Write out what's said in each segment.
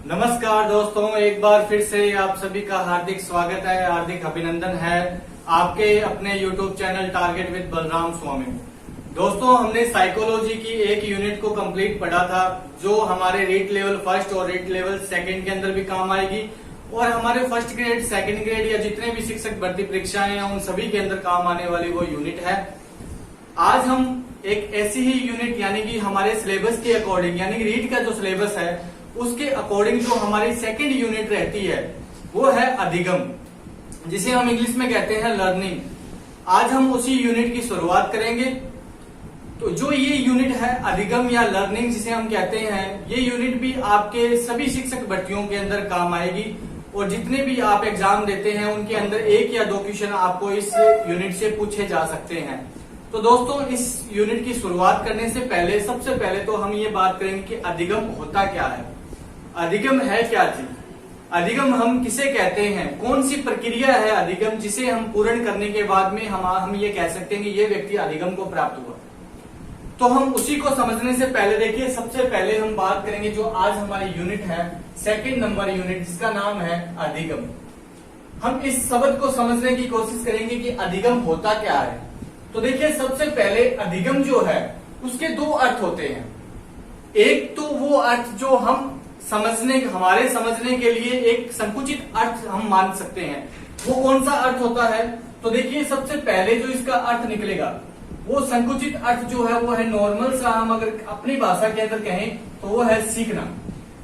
नमस्कार दोस्तों, एक बार फिर से आप सभी का हार्दिक स्वागत है, हार्दिक अभिनंदन है आपके अपने YouTube channel target with Balram Swami. दोस्तों, हमने साइकोलॉजी की एक यूनिट को कंप्लीट पढ़ा था जो हमारे रीट लेवल फर्स्ट और रीट लेवल सेकंड के अंदर भी काम आएगी और हमारे फर्स्ट ग्रेड सेकंड ग्रेड या जितने भी शिक्षक भर्ती परीक्षाएं हैं उन सभी के अंदर काम आने वाली वो यूनिट है। आज हम एक ऐसी ही यूनिट यानी कि हमारे सिलेबस के अकॉर्डिंग यानी कि रीट का जो सिलेबस है उसके अकॉर्डिंग जो हमारी सेकंड यूनिट रहती है वो है अधिगम, जिसे हम इंग्लिश में कहते हैं लर्निंग। आज हम उसी यूनिट की शुरुआत करेंगे। तो जो ये यूनिट है अधिगम या लर्निंग जिसे हम कहते हैं, ये यूनिट भी आपके सभी शिक्षक भर्तियों के अंदर काम आएगी और जितने भी आप एग्जाम देते हैं उनके अंदर एक या दो क्वेश्चन आपको इस यूनिट से पूछे जा सकते हैं। तो दोस्तों, इस यूनिट की शुरुआत करने से पहले सबसे पहले तो हम ये बात करेंगे कि अधिगम होता क्या है। अधिगम है क्या चीज, अधिगम हम किसे कहते हैं, कौन सी प्रक्रिया है अधिगम जिसे हम पूर्ण करने के बाद में हम ये कह सकते हैं कि ये व्यक्ति अधिगम को प्राप्त हुआ। तो हम उसी को समझने से पहले देखिए, सबसे पहले हम बात करेंगे जो आज हमारी यूनिट है सेकंड नंबर यूनिट जिसका नाम है अधिगम। हम इस शब्द को समझने की कोशिश करेंगे कि अधिगम होता क्या है। तो देखिए, सबसे पहले अधिगम जो है उसके दो अर्थ होते हैं। एक तो वो अर्थ जो हम हमारे समझने के लिए एक संकुचित अर्थ हम मान सकते हैं, वो कौन सा अर्थ होता है। तो देखिए, सबसे पहले जो इसका अर्थ निकलेगा वो संकुचित अर्थ जो है वो है नॉर्मल सा, हम अगर अपनी भाषा के अंदर कहें तो वो है सीखना।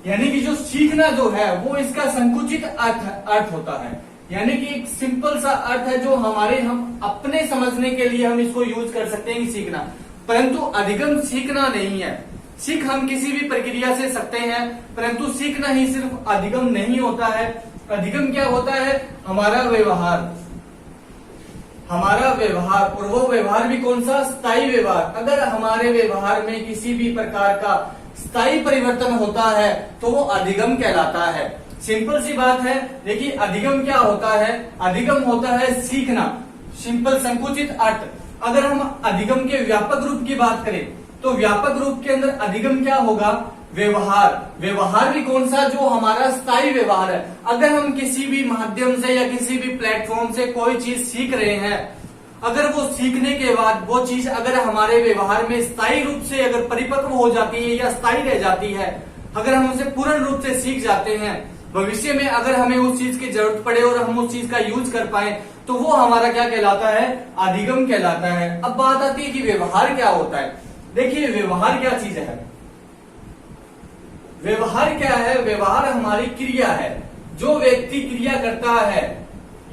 यानी कि जो सीखना जो है वो इसका संकुचित अर्थ होता है, यानी कि एक सिंपल सा अर्थ है जो हम अपने समझने के लिए हम इसको यूज कर सकते हैं कि सीखना। परंतु अधिगम सीखना नहीं है। सीख हम किसी भी प्रक्रिया से सकते हैं, परंतु सीखना ही सिर्फ अधिगम नहीं होता है। अधिगम क्या होता है, हमारा व्यवहार और वो व्यवहार भी कौन सा, स्थायी व्यवहार। अगर हमारे व्यवहार में किसी भी प्रकार का स्थायी परिवर्तन होता है तो वो अधिगम कहलाता है। सिंपल सी बात है। देखिए, अधिगम क्या होता है, अधिगम होता है सीखना, सिंपल संकुचित अर्थ। अगर हम अधिगम के व्यापक रूप की बात करें तो व्यापक रूप के अंदर अधिगम क्या होगा, व्यवहार भी कौन सा, जो हमारा स्थायी व्यवहार है। अगर हम किसी भी माध्यम से या किसी भी प्लेटफॉर्म से कोई चीज सीख रहे हैं, अगर वो सीखने के बाद वो चीज अगर हमारे व्यवहार में स्थायी रूप से अगर परिपक्व हो जाती है या स्थायी रह जाती है, अगर हम उसे पूर्ण रूप से सीख जाते हैं, भविष्य में अगर हमें उस चीज की जरूरत पड़े और हम उस चीज का यूज कर पाए तो वो हमारा क्या कहलाता है, अधिगम कहलाता है। अब बात आती है कि व्यवहार क्या होता है। देखिए, व्यवहार क्या चीज है, व्यवहार क्या है, व्यवहार हमारी क्रिया है। जो व्यक्ति क्रिया करता है,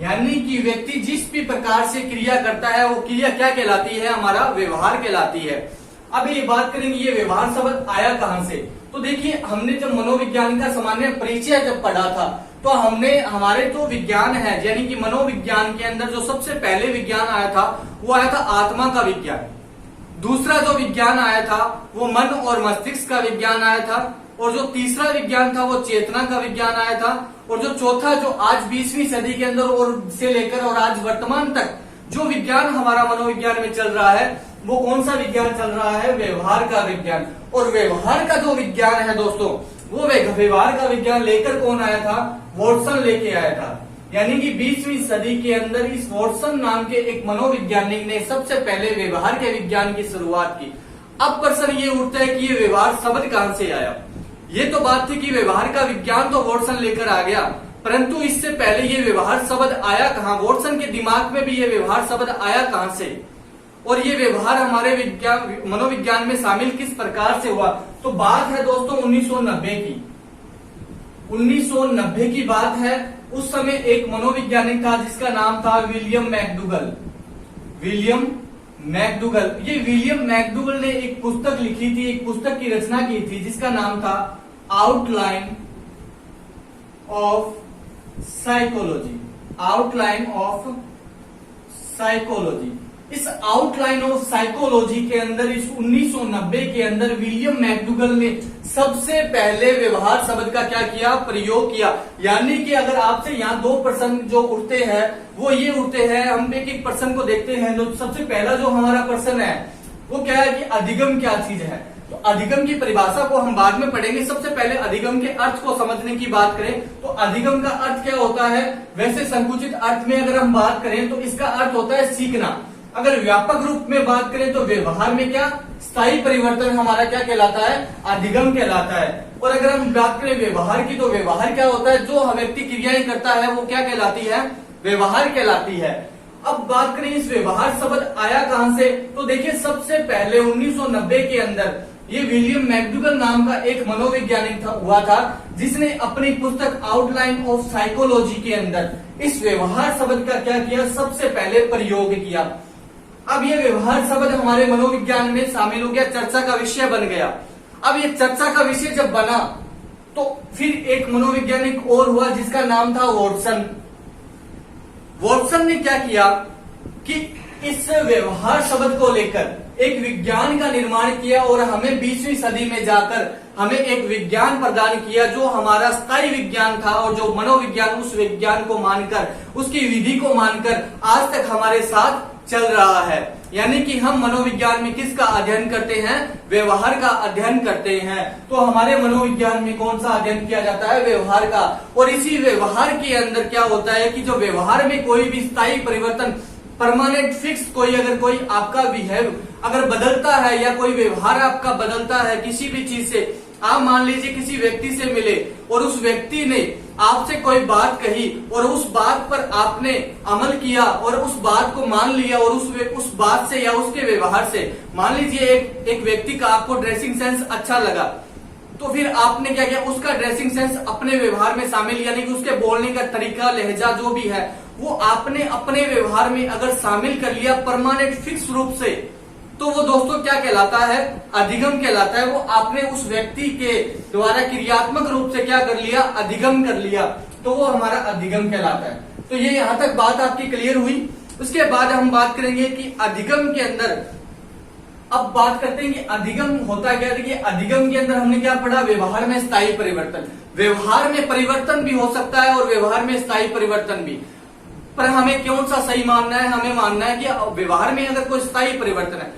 यानी कि व्यक्ति जिस भी प्रकार से क्रिया करता है वो क्रिया क्या कहलाती है, हमारा व्यवहार कहलाती है। अब ये बात करेंगे ये व्यवहार शब्द आया कहां से। तो देखिए, हमने जब मनोविज्ञान का सामान्य परिचय जब पढ़ा था तो हमारे तो विज्ञान है, यानी कि मनोविज्ञान के अंदर जो सबसे पहले विज्ञान आया था वो आया था आत्मा का विज्ञान। दूसरा जो विज्ञान आया था वो मन और मस्तिष्क का विज्ञान आया था, और जो तीसरा विज्ञान था वो चेतना का विज्ञान आया था, और जो चौथा जो आज 20वीं सदी के अंदर और से लेकर और आज वर्तमान तक जो विज्ञान हमारा मनोविज्ञान में चल रहा है वो कौन सा विज्ञान चल रहा है, व्यवहार का विज्ञान। और व्यवहार का जो विज्ञान है दोस्तों, वो व्यवहार का विज्ञान लेकर कौन आया था, वॉटसन लेके आया था। यानी कि 20वीं सदी के अंदर इस वॉटसन नाम के एक मनोवैज्ञानिक ने सबसे पहले व्यवहार के विज्ञान की शुरुआत की। अब प्रश्न ये उठता है कि ये व्यवहार शब्द कहां से आया। ये तो बात थी कि व्यवहार का विज्ञान तो वॉटसन लेकर आ गया, परंतु इससे पहले ये व्यवहार शब्द आया कहां, वॉटसन के दिमाग में भी ये व्यवहार शब्द आया कहां से, और ये व्यवहार हमारे मनोविज्ञान में शामिल किस प्रकार से हुआ। तो बात है दोस्तों 1990 की। 1990 की बात है। उस समय एक मनोवैज्ञानिक था जिसका नाम था विलियम मैकडूगल। ये विलियम मैकडूगल ने एक पुस्तक लिखी थी, एक पुस्तक की रचना की थी जिसका नाम था आउटलाइन ऑफ साइकोलॉजी। इस आउटलाइन ऑफ साइकोलॉजी के अंदर इस 1990 के अंदर विलियम मैकडूगल ने सबसे पहले व्यवहार शब्द का क्या किया, प्रयोग किया। यानी कि अगर आपसे यहाँ दो प्रश्न जो उठते हैं वो ये उठते हैं, हम एक प्रश्न को देखते हैं। जो सबसे पहला जो हमारा प्रश्न है वो क्या है कि अधिगम क्या चीज है। तो अधिगम की परिभाषा को हम बाद में पढ़ेंगे। सबसे पहले अधिगम के अर्थ को समझने की बात करें तो अधिगम का अर्थ क्या होता है। वैसे संकुचित अर्थ में अगर हम बात करें तो इसका अर्थ होता है सीखना। अगर व्यापक रूप में बात करें तो व्यवहार में क्या स्थायी परिवर्तन हमारा क्या कहलाता है, अधिगम कहलाता है। और अगर हम बात करें व्यवहार की तो व्यवहार क्या होता है, जो व्यक्ति क्रियाएं करता है वो क्या कहलाती है, व्यवहार कहलाती है। अब बात करें इस व्यवहार शब्द आया कहां से, तो देखिए सबसे पहले 1990 के अंदर ये विलियम मैकडूगल नाम का एक मनोवैज्ञानिक हुआ था, जिसने अपनी पुस्तक आउटलाइन ऑफ साइकोलॉजी के अंदर इस व्यवहार शब्द का क्या किया, सबसे पहले प्रयोग किया। अब ये व्यवहार शब्द हमारे मनोविज्ञान में शामिल हो गया, चर्चा का विषय बन गया। अब ये चर्चा का विषय जब बना तो फिर एक मनोवैज्ञानिक और हुआ जिसका नाम था वॉटसन। वॉटसन ने क्या किया कि इस व्यवहार शब्द को लेकर एक विज्ञान का निर्माण किया और हमें 20वीं सदी में जाकर हमें एक विज्ञान प्रदान किया जो हमारा स्थायी विज्ञान था, और जो मनोविज्ञान उस विज्ञान को मानकर, उसकी विधि को मानकर आज तक हमारे साथ चल रहा है। यानी कि हम मनोविज्ञान में किसका अध्ययन करते हैं, व्यवहार का अध्ययन करते हैं। तो हमारे मनोविज्ञान में कौन सा अध्ययन किया जाता है, व्यवहार का। और इसी व्यवहार के अंदर क्या होता है कि जो व्यवहार में कोई भी स्थायी परिवर्तन, परमानेंट फिक्स कोई अगर कोई आपका बिहेव अगर बदलता है या कोई व्यवहार आपका बदलता है किसी भी चीज से, आप मान लीजिए किसी व्यक्ति से मिले और उस व्यक्ति ने आपसे कोई बात कही और उस बात पर आपने अमल किया और उस बात को मान लिया, और उस बात से या उसके व्यवहार से, मान लीजिए एक व्यक्ति का आपको ड्रेसिंग सेंस अच्छा लगा, तो फिर आपने क्या किया, उसका ड्रेसिंग सेंस अपने व्यवहार में शामिल, यानी कि उसके बोलने का तरीका, लहजा जो भी है वो आपने अपने व्यवहार में अगर शामिल कर लिया परमानेंट फिक्स रूप से, तो वो दोस्तों क्या कहलाता है, अधिगम कहलाता है। वो आपने उस व्यक्ति के द्वारा क्रियात्मक रूप से क्या कर लिया, अधिगम कर लिया, तो वो हमारा अधिगम कहलाता है। तो ये यहां तक बात आपकी क्लियर हुई। उसके बाद हम बात करेंगे कि अधिगम के अंदर, अब बात करते हैं कि अधिगम होता क्या। देखिए अधिगम के अंदर हमने क्या पढ़ा, व्यवहार में स्थायी परिवर्तन। व्यवहार में परिवर्तन भी हो सकता है और व्यवहार में स्थायी परिवर्तन भी, पर हमें कौन सा सही मानना है, हमें मानना है कि व्यवहार में अगर कोई स्थायी परिवर्तन है।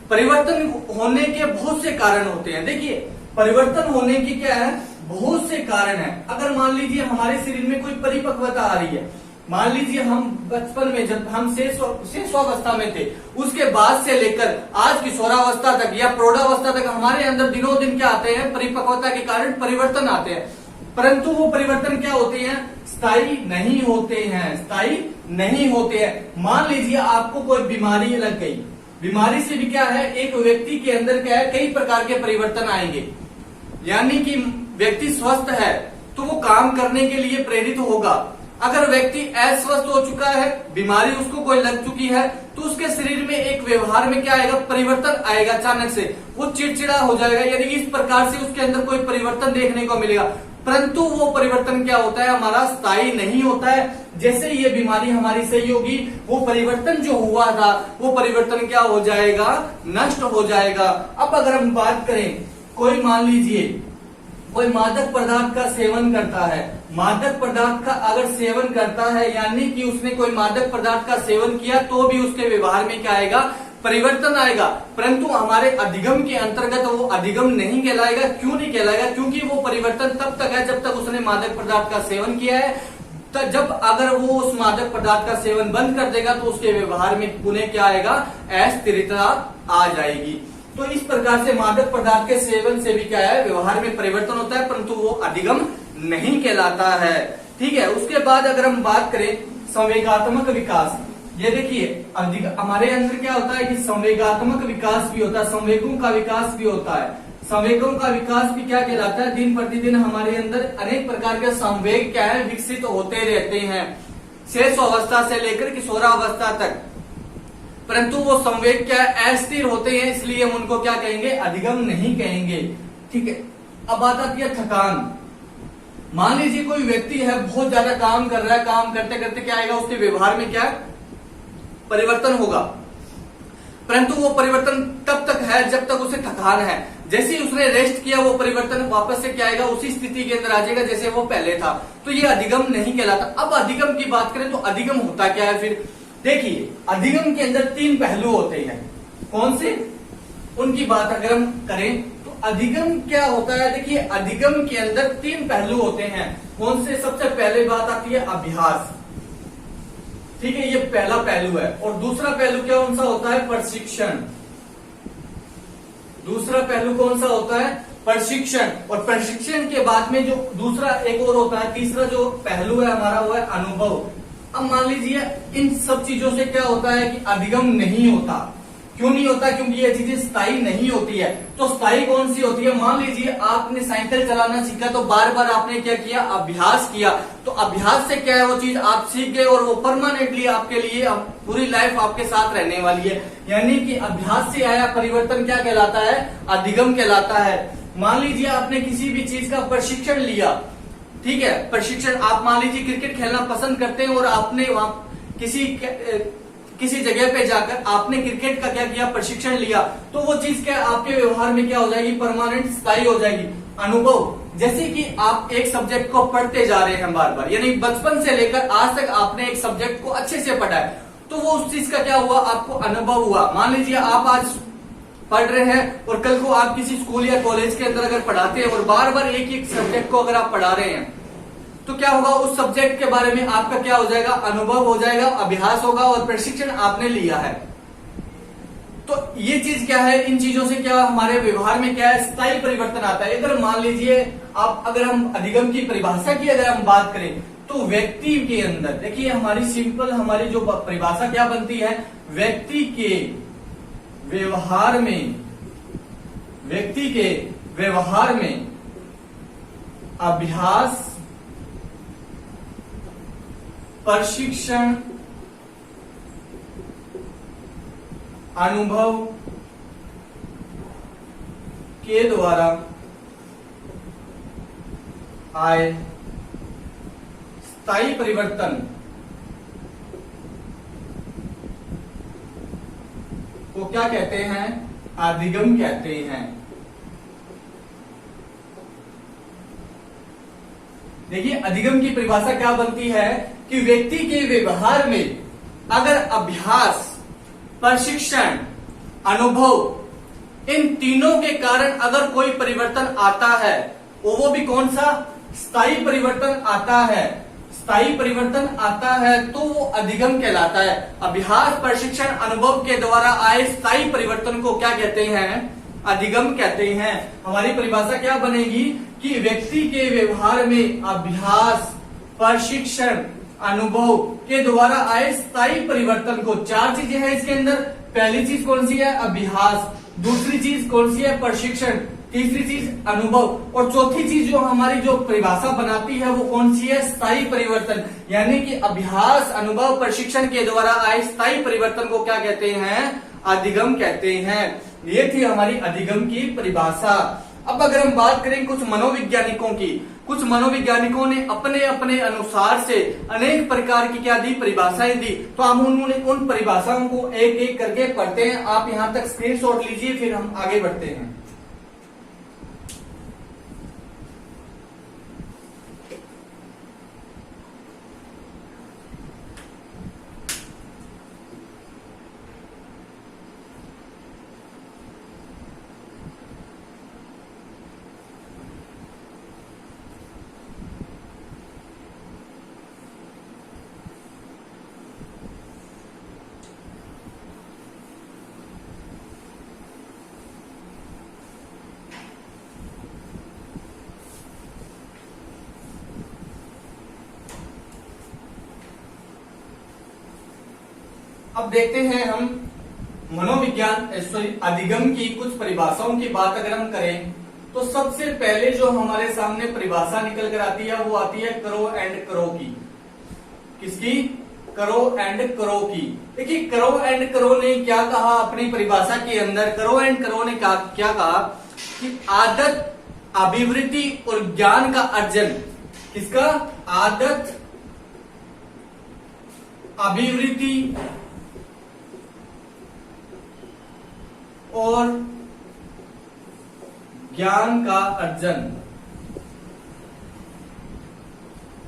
परिवर्तन होने के बहुत से कारण होते हैं। देखिए परिवर्तन होने की क्या है, बहुत से कारण है। अगर मान लीजिए हमारे शरीर में कोई परिपक्वता आ रही है, मान लीजिए हम बचपन में जब हम शिशुअवस्था में थे, उसके बाद से लेकर आज किशोरावस्था तक या प्रौढ़ावस्था तक हमारे अंदर दिनों दिन क्या आते हैं, परिपक्वता के कारण परिवर्तन आते हैं। परंतु वो परिवर्तन क्या होते हैं, स्थायी नहीं होते हैं, स्थायी नहीं होते हैं। मान लीजिए आपको कोई बीमारी लग गई, बीमारी से भी क्या है, एक व्यक्ति के अंदर क्या है, कई प्रकार के परिवर्तन आएंगे। यानी कि व्यक्ति स्वस्थ है तो वो काम करने के लिए प्रेरित होगा। अगर व्यक्ति अस्वस्थ हो चुका है, बीमारी उसको कोई लग चुकी है, तो उसके शरीर में एक व्यवहार में क्या आएगा, परिवर्तन आएगा। अचानक से वो चिड़चिड़ा हो जाएगा, यानी कि इस प्रकार से उसके अंदर कोई परिवर्तन देखने को मिलेगा। परंतु वो परिवर्तन क्या होता है, हमारा स्थायी नहीं होता है। जैसे ये बीमारी हमारी सही होगी, वो परिवर्तन जो हुआ था वो परिवर्तन क्या हो जाएगा, नष्ट हो जाएगा। अब अगर हम बात करें, कोई मान लीजिए कोई मादक पदार्थ का सेवन करता है, मादक पदार्थ का अगर सेवन करता है, यानी कि उसने कोई मादक पदार्थ का सेवन किया, तो भी उसके व्यवहार में क्या आएगा, परिवर्तन आएगा। परंतु हमारे अधिगम के अंतर्गत वो अधिगम नहीं कहलाएगा। क्यों नहीं कहलाएगा, क्योंकि वो परिवर्तन तब तक है जब तक उसने मादक पदार्थ का सेवन किया है। तो जब अगर वो उस मादक पदार्थ का सेवन बंद कर देगा तो उसके व्यवहार में पुनः क्या आएगा, अस्थिरता आ जाएगी। तो इस प्रकार से मादक पदार्थ के सेवन से भी क्या है, व्यवहार में परिवर्तन होता है, परंतु वो अधिगम नहीं कहलाता है। ठीक है। उसके बाद अगर हम बात करें संवेगात्मक विकास, ये देखिए हमारे अंदर क्या होता है कि संवेगात्मक विकास भी होता है, संवेगों का विकास भी होता है। संवेगों का विकास भी क्या कहलाता है, दिन प्रतिदिन हमारे अंदर अनेक प्रकार के संवेग क्या है, विकसित होते रहते हैं, शिशुअवस्था से लेकर किशोरावस्था तक। परंतु वो संवेग क्या है, अस्थिर होते हैं, इसलिए हम उनको क्या कहेंगे, अधिगम नहीं कहेंगे। ठीक है। अब बात आती है थकान। मान लीजिए कोई व्यक्ति है, बहुत ज्यादा काम कर रहा है, काम करते करते क्या आएगा, उसके व्यवहार में क्या परिवर्तन होगा। परंतु वो परिवर्तन तब तक है जब तक उसे थकान है। जैसे ही उसने रेस्ट किया, वो परिवर्तन वापस से क्या आएगा, उसी स्थिति के अंदर आ जाएगा जैसे वो पहले था। तो ये अधिगम नहीं कहलाता। अब अधिगम की बात करें तो अधिगम होता क्या है फिर। देखिए अधिगम के अंदर तीन पहलू होते हैं। कौन से, उनकी बात अगर हम करें तो अधिगम क्या होता है? देखिए, अधिगम के अंदर 3 पहलू होते हैं। कौन से? सबसे पहले बात आती है अभ्यास। ठीक है, ये पहला पहलू है। और दूसरा पहलू क्या कौन सा होता है? प्रशिक्षण। दूसरा पहलू कौन सा होता है? प्रशिक्षण। और प्रशिक्षण के बाद में जो दूसरा एक और होता है, तीसरा जो पहलू है हमारा, वो है अनुभव। अब मान लीजिए इन सब चीजों से क्या होता है कि अधिगम नहीं होता। क्यों नहीं होता? क्योंकि ये चीजें स्थायी नहीं होती है। तो स्थायी कौन सी होती है? मान लीजिए आपने साइकिल चलाना सीखा, तो बार बार आपने क्या किया? अभ्यास किया। तो अभ्यास से क्या है, वो चीज आप सीख गए और वो परमानेंटली आपके लिए पूरी लाइफ आपके साथ रहने वाली है। यानी कि अभ्यास से आया परिवर्तन क्या कहलाता है? अधिगम कहलाता है। मान लीजिए आपने किसी भी चीज का प्रशिक्षण लिया, ठीक है, प्रशिक्षण। आप मान लीजिए क्रिकेट खेलना पसंद करते हैं और आपने वहां किसी जगह पे जाकर आपने क्रिकेट का क्या किया? प्रशिक्षण लिया। तो वो चीज क्या आपके व्यवहार में क्या हो जाएगी? परमानेंट, स्थायी हो जाएगी। अनुभव, जैसे कि आप एक सब्जेक्ट को पढ़ते जा रहे हैं बार बार, यानी बचपन से लेकर आज तक आपने एक सब्जेक्ट को अच्छे से पढ़ा है, तो वो उस चीज का क्या हुआ? आपको अनुभव हुआ। मान लीजिए आप आज पढ़ रहे हैं और कल को आप किसी स्कूल या कॉलेज के अंदर अगर पढ़ाते हैं और बार बार एक एक सब्जेक्ट को अगर आप पढ़ा रहे हैं, तो क्या होगा? उस सब्जेक्ट के बारे में आपका क्या हो जाएगा? अनुभव हो जाएगा, अभ्यास होगा और प्रशिक्षण आपने लिया है। तो ये चीज क्या है? इन चीजों से क्या हमारे व्यवहार में क्या है? स्थायी परिवर्तन आता है। अगर मान लीजिए अगर हम अधिगम की परिभाषा की अगर हम बात करें, तो व्यक्ति के अंदर देखिए हमारी जो परिभाषा क्या बनती है? व्यक्ति के व्यवहार में अभ्यास, प्रशिक्षण, अनुभव के द्वारा आए स्थायी परिवर्तन को क्या कहते हैं? अधिगम कहते हैं। देखिए, अधिगम की परिभाषा क्या बनती है कि व्यक्ति के व्यवहार में अगर अभ्यास, प्रशिक्षण, अनुभव, इन तीनों के कारण अगर कोई परिवर्तन आता है, वो भी कौन सा? स्थायी परिवर्तन आता है। स्थायी परिवर्तन आता है तो वो अधिगम कहलाता है। अभ्यास, प्रशिक्षण, अनुभव के द्वारा आए स्थायी परिवर्तन को क्या कहते हैं? अधिगम कहते हैं। हमारी परिभाषा क्या बनेगी कि व्यक्ति के व्यवहार में अभ्यास, प्रशिक्षण, अनुभव के द्वारा आए स्थायी परिवर्तन को, 4 चीजें हैं इसके अंदर। पहली चीज कौन सी है? अभ्यास। दूसरी चीज कौन सी है? प्रशिक्षण। तीसरी चीज अनुभव। और चौथी चीज जो हमारी जो परिभाषा बनाती है वो कौन सी है? स्थायी परिवर्तन। यानी कि अभ्यास, अनुभव, प्रशिक्षण के द्वारा आए स्थायी परिवर्तन को क्या कहते हैं? अधिगम कहते हैं। ये थी हमारी अधिगम की परिभाषा। अब अगर हम बात करें कुछ मनोवैज्ञानिकों की, कुछ मनोवैज्ञानिकों ने अपने अपने अनुसार से अनेक प्रकार की क्या दी? परिभाषाएं दी। तो हम उन परिभाषाओं को एक एक करके पढ़ते हैं। आप यहां तक स्क्रीनशॉट लीजिए, फिर हम आगे बढ़ते हैं। अब देखते हैं हम मनोविज्ञान अधिगम की कुछ परिभाषाओं की बात अगर हम करें, तो सबसे पहले जो हमारे सामने परिभाषा निकल कर आती है वो आती है करो एंड करो की। किसकी? करो एंड करो की। देखिए, करो एंड करो ने क्या कहा अपनी परिभाषा के अंदर? करो एंड करो ने क्या कहा कि आदत, अभिवृत्ति और ज्ञान का अर्जन। किसका? आदत, अभिवृत्ति और ज्ञान का अर्जन।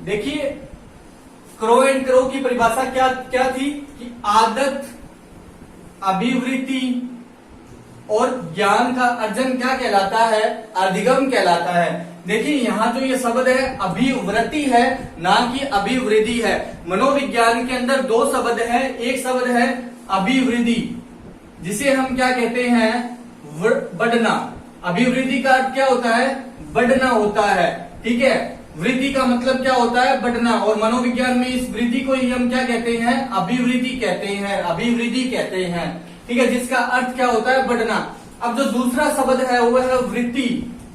देखिए, करो एंड करो की परिभाषा क्या थी कि आदत, अभिवृत्ति और ज्ञान का अर्जन क्या कहलाता है? अधिगम कहलाता है। देखिए यहाँ जो ये शब्द है अभिवृत्ति है, ना कि अभिवृद्धि है। मनोविज्ञान के अंदर दो शब्द है, एक शब्द है अभिवृद्धि, जिसे हम क्या कहते हैं? बढ़ना। अभिवृद्धि का अर्थ क्या होता है? बढ़ना होता है, ठीक है। वृद्धि का मतलब क्या होता है? बढ़ना। और मनोविज्ञान में इस वृद्धि को ही हम क्या कहते हैं? अभिवृद्धि कहते हैं, अभिवृद्धि कहते हैं, ठीक है, जिसका अर्थ क्या होता है? बढ़ना। अब जो दूसरा शब्द है वो है वृत्ति।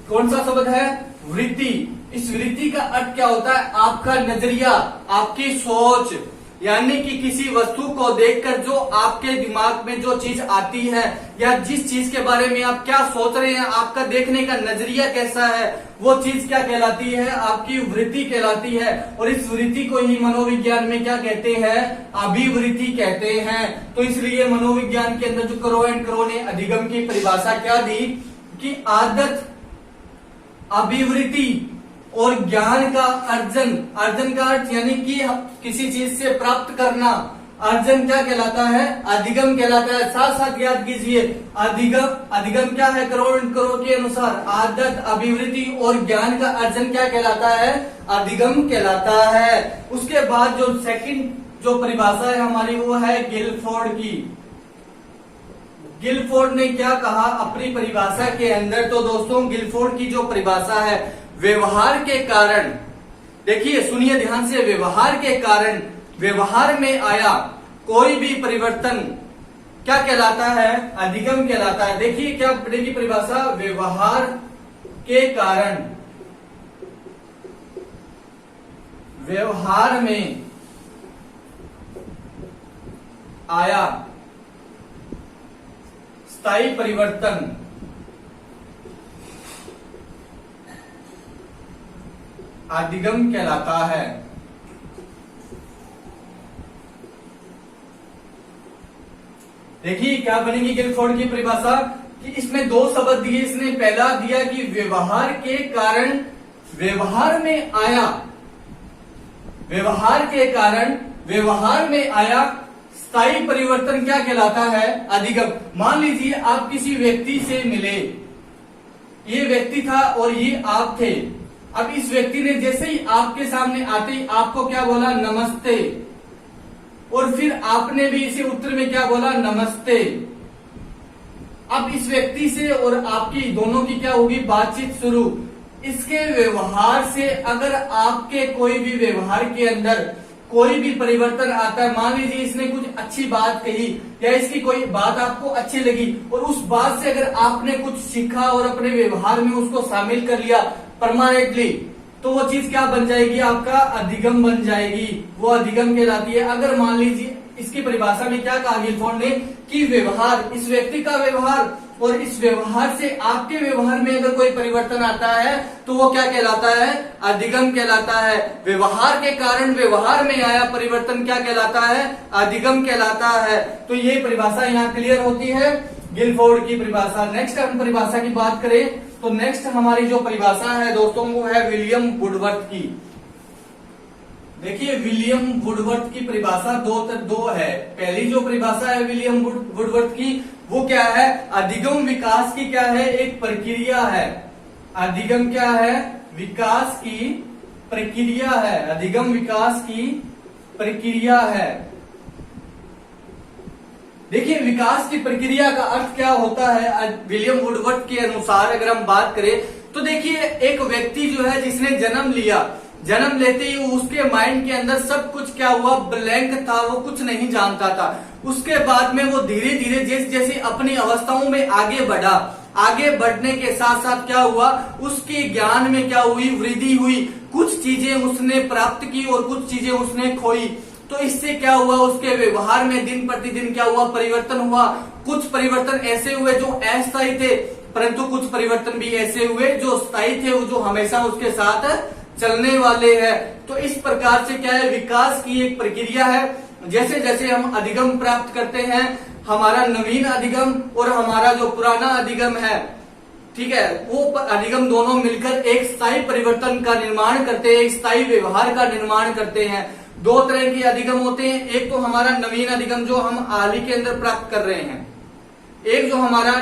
कौन सा शब्द है? वृत्ति। इस वृत्ति का अर्थ क्या होता है? आपका नजरिया, आपकी सोच, यानी कि किसी वस्तु को देखकर जो आपके दिमाग में जो चीज आती है या जिस चीज के बारे में आप क्या सोच रहे हैं, आपका देखने का नजरिया कैसा है, वो चीज क्या कहलाती है? आपकी वृत्ति कहलाती है। और इस वृत्ति को ही मनोविज्ञान में क्या कहते हैं? अभिवृत्ति कहते हैं। तो इसलिए मनोविज्ञान के अंदर जो करो एंड करो ने अधिगम की परिभाषा क्या दी कि आदत, अभिवृत्ति और ज्ञान का अर्जन। अर्जन का अर्थ यानी कि किसी चीज से प्राप्त करना, अर्जन क्या कहलाता है? अधिगम कहलाता है। साथ साथ याद कीजिए अधिगम क्या है? करो के अनुसार आदत, अभिवृत्ति और ज्ञान का अर्जन क्या कहलाता है? अधिगम कहलाता है। उसके बाद जो सेकंड जो परिभाषा है हमारी वो है गिलफोर्ड की। गिलफोर्ड ने क्या कहा अपनी परिभाषा के अंदर? तो दोस्तों गिलफोर्ड की जो परिभाषा है, व्यवहार के कारण, देखिए सुनिए ध्यान से, व्यवहार के कारण व्यवहार में आया कोई भी परिवर्तन क्या कहलाता है? अधिगम कहलाता है। देखिए क्या पड़ेगी परिभाषा? व्यवहार के कारण, व्यवहार में आया स्थायी परिवर्तन अधिगम कहलाता है। देखिए क्या बनेगी गिलफोर्ड की परिभाषा कि इसमें दो शब्द दिए। इसने पहला दिया कि व्यवहार के कारण व्यवहार में आया, व्यवहार के कारण व्यवहार में आया स्थायी परिवर्तन क्या कहलाता है? अधिगम। मान लीजिए आप किसी व्यक्ति से मिले, ये व्यक्ति था और ये आप थे। अब इस व्यक्ति ने जैसे ही आपके सामने आते ही आपको क्या बोला? नमस्ते। और फिर आपने भी इसे उत्तर में क्या बोला? नमस्ते। अब इस व्यक्ति से और आपकी दोनों की क्या होगी? बातचीत शुरू। इसके व्यवहार से अगर आपके कोई भी व्यवहार के अंदर कोई भी परिवर्तन आता है, मान लीजिए इसने कुछ अच्छी बात कही या इसकी कोई बात आपको अच्छी लगी और उस बात से अगर आपने कुछ सीखा और अपने व्यवहार में उसको शामिल कर लिया परमानेंटली, तो वो चीज क्या बन जाएगी? आपका अधिगम बन जाएगी, वो अधिगम कहलाती है। अगर मान लीजिए इसकी परिभाषा में क्या कहा गिलफोर्ड ने कि व्यवहार, इस व्यक्ति का व्यवहार और इस व्यवहार से आपके व्यवहार में अगर कोई परिवर्तन आता है तो वो क्या कहलाता है? अधिगम कहलाता है। व्यवहार के कारण व्यवहार में आया परिवर्तन क्या कहलाता है? अधिगम कहलाता है। तो ये परिभाषा यहाँ क्लियर होती है गिलफोर्ड की परिभाषा। नेक्स्ट हम परिभाषा की बात करें तो नेक्स्ट हमारी जो परिभाषा है दोस्तों वो है विलियम वुडवर्थ की। देखिए विलियम वुडवर्थ की परिभाषा दो है। पहली जो परिभाषा है विलियम वुडवर्थ की वो क्या है? अधिगम विकास की क्या है? एक प्रक्रिया है। अधिगम क्या है? विकास की प्रक्रिया है। अधिगम विकास की प्रक्रिया है। देखिए विकास की प्रक्रिया का अर्थ क्या होता है विलियम वुडवर्थ के अनुसार अगर हम बात करें तो देखिए एक व्यक्ति जो है जिसने जन्म लिया, जन्म लेते ही उसके माइंड के अंदर सब कुछ क्या हुआ? ब्लैंक था, वो कुछ नहीं जानता था। उसके बाद में वो धीरे धीरे जैसे जैसे अपनी अवस्थाओं में आगे बढ़ा, आगे बढ़ने के साथ साथ क्या हुआ? उसके ज्ञान में क्या हुई? वृद्धि हुई। कुछ चीजें उसने प्राप्त की और कुछ चीजें उसने खोई। तो इससे क्या हुआ? उसके व्यवहार में दिन प्रतिदिन क्या हुआ? परिवर्तन हुआ। कुछ परिवर्तन ऐसे हुए जो अस्थायी थे, परंतु कुछ परिवर्तन भी ऐसे हुए जो स्थायी थे, वो जो हमेशा उसके साथ चलने वाले हैं। तो इस प्रकार से क्या है? विकास की एक प्रक्रिया है। जैसे जैसे हम अधिगम प्राप्त करते हैं, हमारा नवीन अधिगम और हमारा जो पुराना अधिगम है, ठीक है, वो अधिगम दोनों मिलकर एक स्थायी परिवर्तन का निर्माण करते हैं, एक स्थायी व्यवहार का निर्माण करते हैं। दो तरह के अधिगम होते हैं। एक तो हमारा नवीन अधिगम जो हम हाल ही के अंदर प्राप्त कर रहे हैं, एक जो हमारा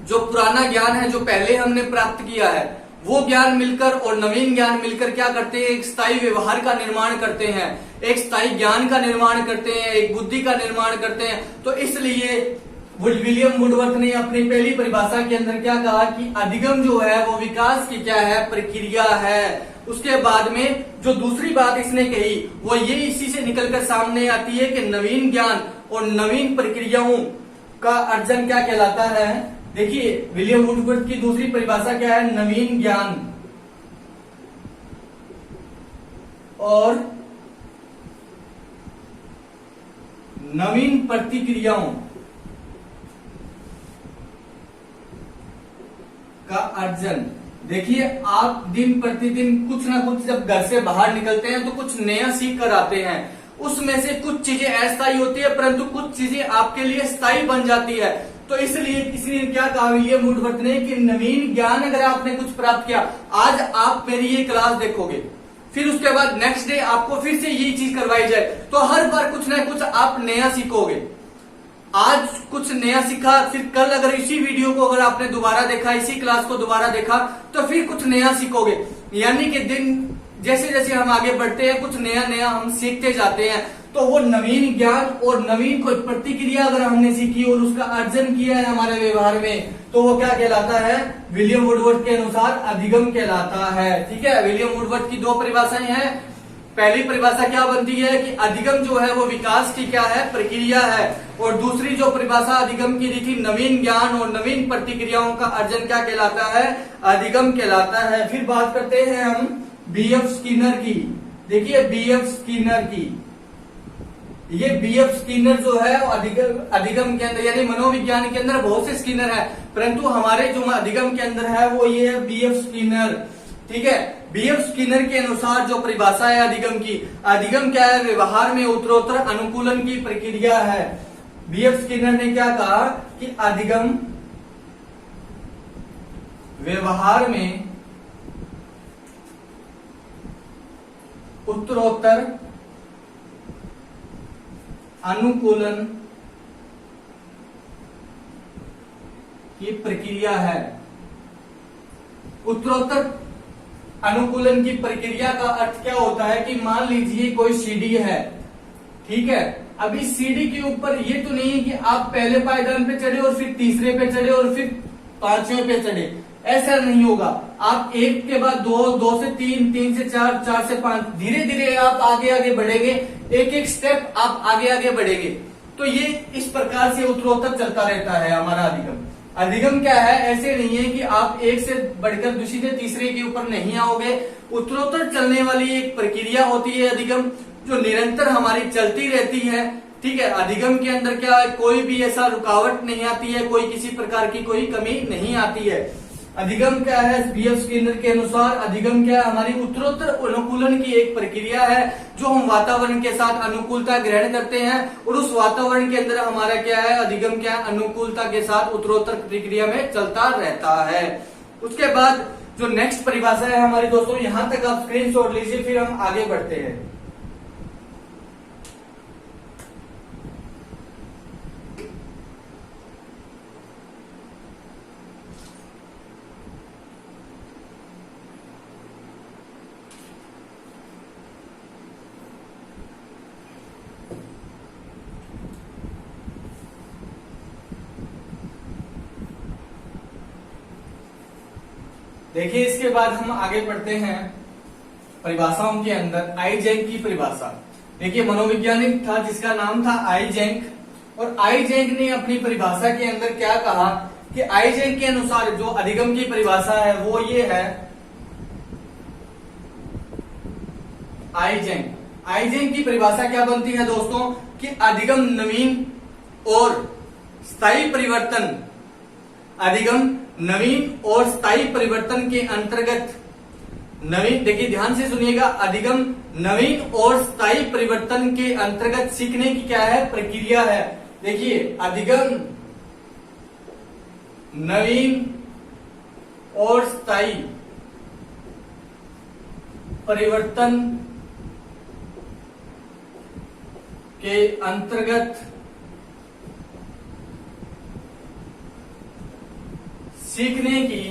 जो पुराना ज्ञान है जो पहले हमने प्राप्त किया है वो ज्ञान मिलकर और नवीन ज्ञान मिलकर क्या करते हैं, एक स्थायी व्यवहार का निर्माण करते हैं, एक स्थायी ज्ञान का निर्माण करते हैं, एक बुद्धि का निर्माण करते हैं। तो इसलिए विलियम वुडवर्थ ने अपनी पहली परिभाषा के अंदर क्या कहा कि अधिगम जो है वो विकास की क्या है, प्रक्रिया है। उसके बाद में जो दूसरी बात इसने कही वो ये इसी से निकलकर सामने आती है कि नवीन ज्ञान और नवीन प्रक्रियाओं का अर्जन क्या कहलाता है। देखिए विलियम वुडवर्थ की दूसरी परिभाषा क्या है, नवीन ज्ञान और नवीन प्रतिक्रियाओं का अर्जन। देखिए आप दिन प्रतिदिन कुछ ना कुछ जब घर से बाहर निकलते हैं तो कुछ नया सीख कर आते हैं, उसमें से कुछ चीजें अस्थायी होती है परंतु कुछ चीजें आपके लिए स्थायी बन जाती है। तो इसलिए किसी ने क्या कहा विलियम वुडवर्थ ने कि नवीन ज्ञान अगर आपने कुछ प्राप्त किया, आज आप मेरी ये क्लास देखोगे, फिर उसके बाद नेक्स्ट डे आपको फिर से यही चीज करवाई जाए तो हर बार कुछ ना कुछ आप नया सीखोगे। आज कुछ नया सीखा, फिर कल अगर इसी वीडियो को अगर आपने दोबारा देखा, इसी क्लास को दोबारा देखा तो फिर कुछ नया सीखोगे। यानी कि दिन जैसे जैसे हम आगे बढ़ते हैं कुछ नया नया हम सीखते जाते हैं। तो वो नवीन ज्ञान और नवीन कोई प्रतिक्रिया अगर हमने सीखी और उसका अर्जन किया है हमारे व्यवहार में तो वो क्या कहलाता है, विलियम वुडवर्थ के अनुसार अधिगम कहलाता है। ठीक है, विलियम वुडवर्थ की दो परिभाषाएं हैं। पहली परिभाषा क्या बनती है कि अधिगम जो है वो विकास की क्या है, प्रक्रिया है। और दूसरी जो परिभाषा अधिगम की दी थी, नवीन ज्ञान और नवीन प्रतिक्रियाओं का अर्जन क्या कहलाता है, अधिगम कहलाता है। फिर बात करते हैं हम बीएफ स्किनर की। देखिए बीएफ स्किनर की, ये बीएफ स्किनर जो है अधिगम के अंदर यानी मनोविज्ञान के अंदर बहुत से स्किनर है परंतु हमारे जो अधिगम के अंदर है वो ये है बीएफ स्किनर। ठीक है, बीएफ स्किनर के अनुसार जो परिभाषा है अधिगम की, अधिगम क्या है, व्यवहार में उत्तरोत्तर अनुकूलन की प्रक्रिया है। बीएफ स्किनर ने क्या कहा कि अधिगम व्यवहार में उत्तरोत्तर अनुकूलन की प्रक्रिया है। उत्तरोत्तर अनुकूलन की प्रक्रिया का अर्थ क्या होता है कि मान लीजिए कोई सीढ़ी है, ठीक है, अभी सीढ़ी के ऊपर ये तो नहीं है कि आप पहले पायदान पे चढ़े और फिर तीसरे पे चढ़े और फिर पांचवें पे चढ़े, ऐसा नहीं होगा। आप एक के बाद दो, दो से तीन, तीन से चार, चार से पांच, धीरे धीरे आप आगे आगे बढ़ेंगे, एक एक स्टेप आप आगे आगे बढ़ेंगे। तो ये इस प्रकार से उत्तरोत्तर चलता रहता है हमारा अधिगम। अधिगम क्या है, ऐसे नहीं है कि आप एक से बढ़कर दूसरी से तीसरे के ऊपर नहीं आओगे। उत्तरोत्तर चलने वाली एक प्रक्रिया होती है अधिगम, जो निरंतर हमारी चलती रहती है। ठीक है, अधिगम के अंदर क्या है, कोई भी ऐसा रुकावट नहीं आती है, कोई किसी प्रकार की कोई कमी नहीं आती है। अधिगम क्या है, बीएफ स्किनर के अनुसार अधिगम क्या है, हमारी उत्तरोत्तर अनुकूलन की एक प्रक्रिया है जो हम वातावरण के साथ अनुकूलता ग्रहण करते हैं और उस वातावरण के अंदर हमारा क्या है, अधिगम क्या है, अनुकूलता के साथ उत्तरोत्तर प्रक्रिया में चलता रहता है। उसके बाद जो नेक्स्ट परिभाषा है हमारे दोस्तों, यहां तक आप स्क्रीनशॉट लीजिए, फिर हम आगे बढ़ते हैं। देखिए इसके बाद हम आगे बढ़ते हैं परिभाषाओं के अंदर। आईजेंक की परिभाषा, देखिए मनोवैज्ञानिक था जिसका नाम था आईजेंक, और आईजेंक ने अपनी परिभाषा के अंदर क्या कहा कि आईजेंक के अनुसार जो अधिगम की परिभाषा है वो ये है। आईजेंक की परिभाषा क्या बनती है दोस्तों कि अधिगम नवीन और स्थायी परिवर्तन, अधिगम नवीन और स्थायी परिवर्तन के अंतर्गत, नवीन, देखिए ध्यान से सुनिएगा, अधिगम नवीन और स्थायी परिवर्तन के अंतर्गत सीखने की क्या है, प्रक्रिया है। देखिए अधिगम नवीन और स्थायी परिवर्तन के अंतर्गत सीखने की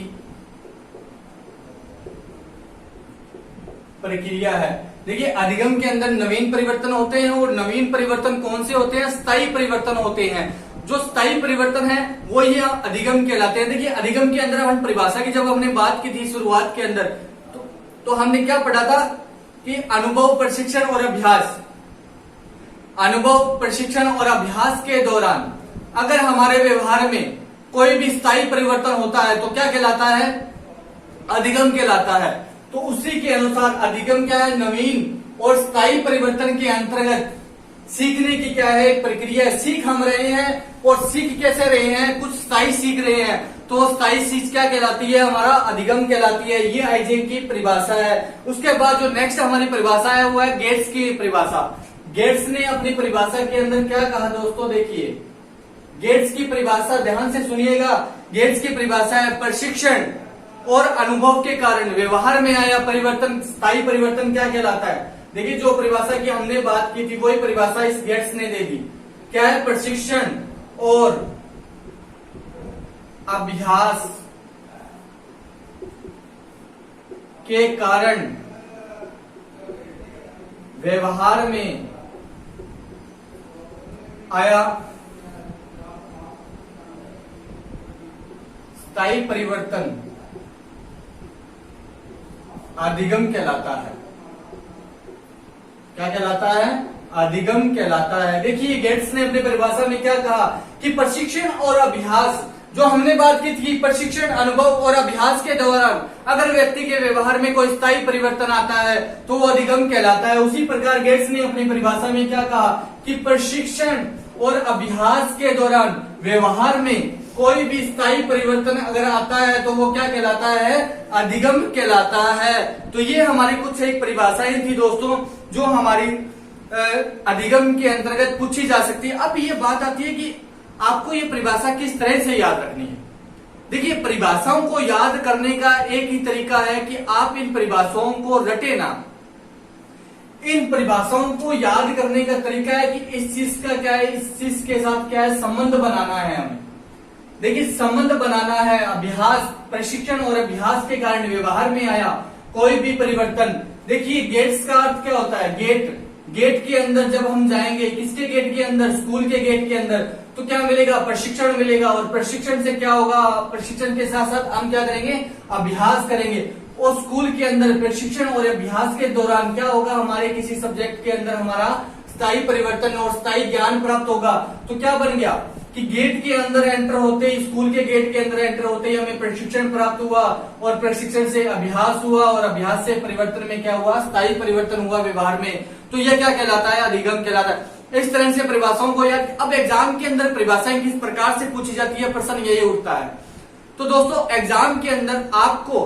प्रक्रिया है। देखिए अधिगम के अंदर नवीन परिवर्तन होते हैं और नवीन परिवर्तन कौन से होते हैं? स्थायी परिवर्तन होते हैं। जो स्थायी परिवर्तन है वो ये अधिगम कहलाते हैं। देखिए अधिगम के अंदर हम परिभाषा की जब हमने बात की थी शुरुआत के अंदर तो हमने क्या पढ़ा था कि अनुभव, प्रशिक्षण और अभ्यास, अनुभव, प्रशिक्षण और अभ्यास के दौरान अगर हमारे व्यवहार में कोई भी स्थायी परिवर्तन होता है तो क्या कहलाता है? अधिगम कहलाता है। तो उसी के अनुसार अधिगम क्या है? नवीन और स्थायी परिवर्तन के अंतर्गत सीखने की क्या है? एक प्रक्रिया है। सीख हम रहे हैं और सीख कैसे रहे हैं? कुछ स्थायी सीख रहे हैं तो स्थायी सीख क्या कहलाती है? हमारा अधिगम कहलाती है। ये आइजेंक की परिभाषा है। उसके बाद जो नेक्स्ट हमारी परिभाषा है वो है गेट्स की परिभाषा। गेट्स ने अपनी परिभाषा के अंदर क्या कहा दोस्तों? देखिए गेट्स की परिभाषा ध्यान से सुनिएगा। गेट्स की परिभाषा है प्रशिक्षण और अनुभव के कारण व्यवहार में आया परिवर्तन स्थायी परिवर्तन क्या कहलाता है? देखिए जो परिभाषा की हमने बात की थी वही परिभाषा इस गेट्स ने दे दी। क्या है? प्रशिक्षण और अभ्यास के कारण व्यवहार में आया स्थायी परिवर्तन अधिगम कहलाता है। क्या कहलाता है? अधिगम कहलाता है। देखिए गेट्स ने अपने परिभाषा में क्या कहा कि प्रशिक्षण और अभ्यास, जो हमने बात की थी प्रशिक्षण, अनुभव और अभ्यास के दौरान अगर व्यक्ति के व्यवहार में कोई स्थायी परिवर्तन आता है तो वो अधिगम कहलाता है। उसी प्रकार गेट्स ने अपनी परिभाषा में क्या कहा कि प्रशिक्षण और अभ्यास के दौरान व्यवहार में कोई भी स्थायी परिवर्तन अगर आता है तो वो क्या कहलाता है? अधिगम कहलाता है। तो ये हमारी कुछ एक परिभाषाएं थी दोस्तों जो हमारी अधिगम के अंतर्गत पूछी जा सकती है। अब ये बात आती है कि आपको ये परिभाषा किस तरह से याद रखनी है। देखिए परिभाषाओं को याद करने का एक ही तरीका है कि आप इन परिभाषाओं को रटे ना। इन परिभाषाओं को याद करने का तरीका है कि इस चीज का क्या है, इस चीज के साथ क्या है, संबंध बनाना है हमें। देखिए संबंध बनाना है। अभ्यास, प्रशिक्षण और अभ्यास के कारण व्यवहार में आया कोई भी परिवर्तन। देखिए गेट्स का अर्थ क्या होता है? गेट, गेट के अंदर जब हम जाएंगे, किसके गेट के अंदर? स्कूल के गेट के अंदर, तो क्या मिलेगा? प्रशिक्षण मिलेगा। और प्रशिक्षण से क्या होगा? प्रशिक्षण के साथ साथ हम क्या करेंगे? अभ्यास करेंगे। और स्कूल के अंदर प्रशिक्षण और अभ्यास के दौरान क्या होगा? हमारे किसी सब्जेक्ट के अंदर हमारा स्थायी परिवर्तन और स्थायी ज्ञान प्राप्त होगा। तो क्या बन गया कि गेट के अंदर एंटर होते ही, स्कूल के गेट के अंदर एंटर होते ही हमें प्रशिक्षण प्राप्त हुआ और प्रशिक्षण से अभ्यास हुआ और अभ्यास से परिवर्तन में क्या हुआ? स्थायी परिवर्तन हुआ व्यवहार में। तो यह क्या कहलाता है? अधिगम कहलाता है। इस तरह से परिभाषाओं को याद। अब एग्जाम के अंदर परिभाषाएं किस प्रकार से पूछी जाती है, प्रश्न यही उठता है। तो दोस्तों एग्जाम के अंदर आपको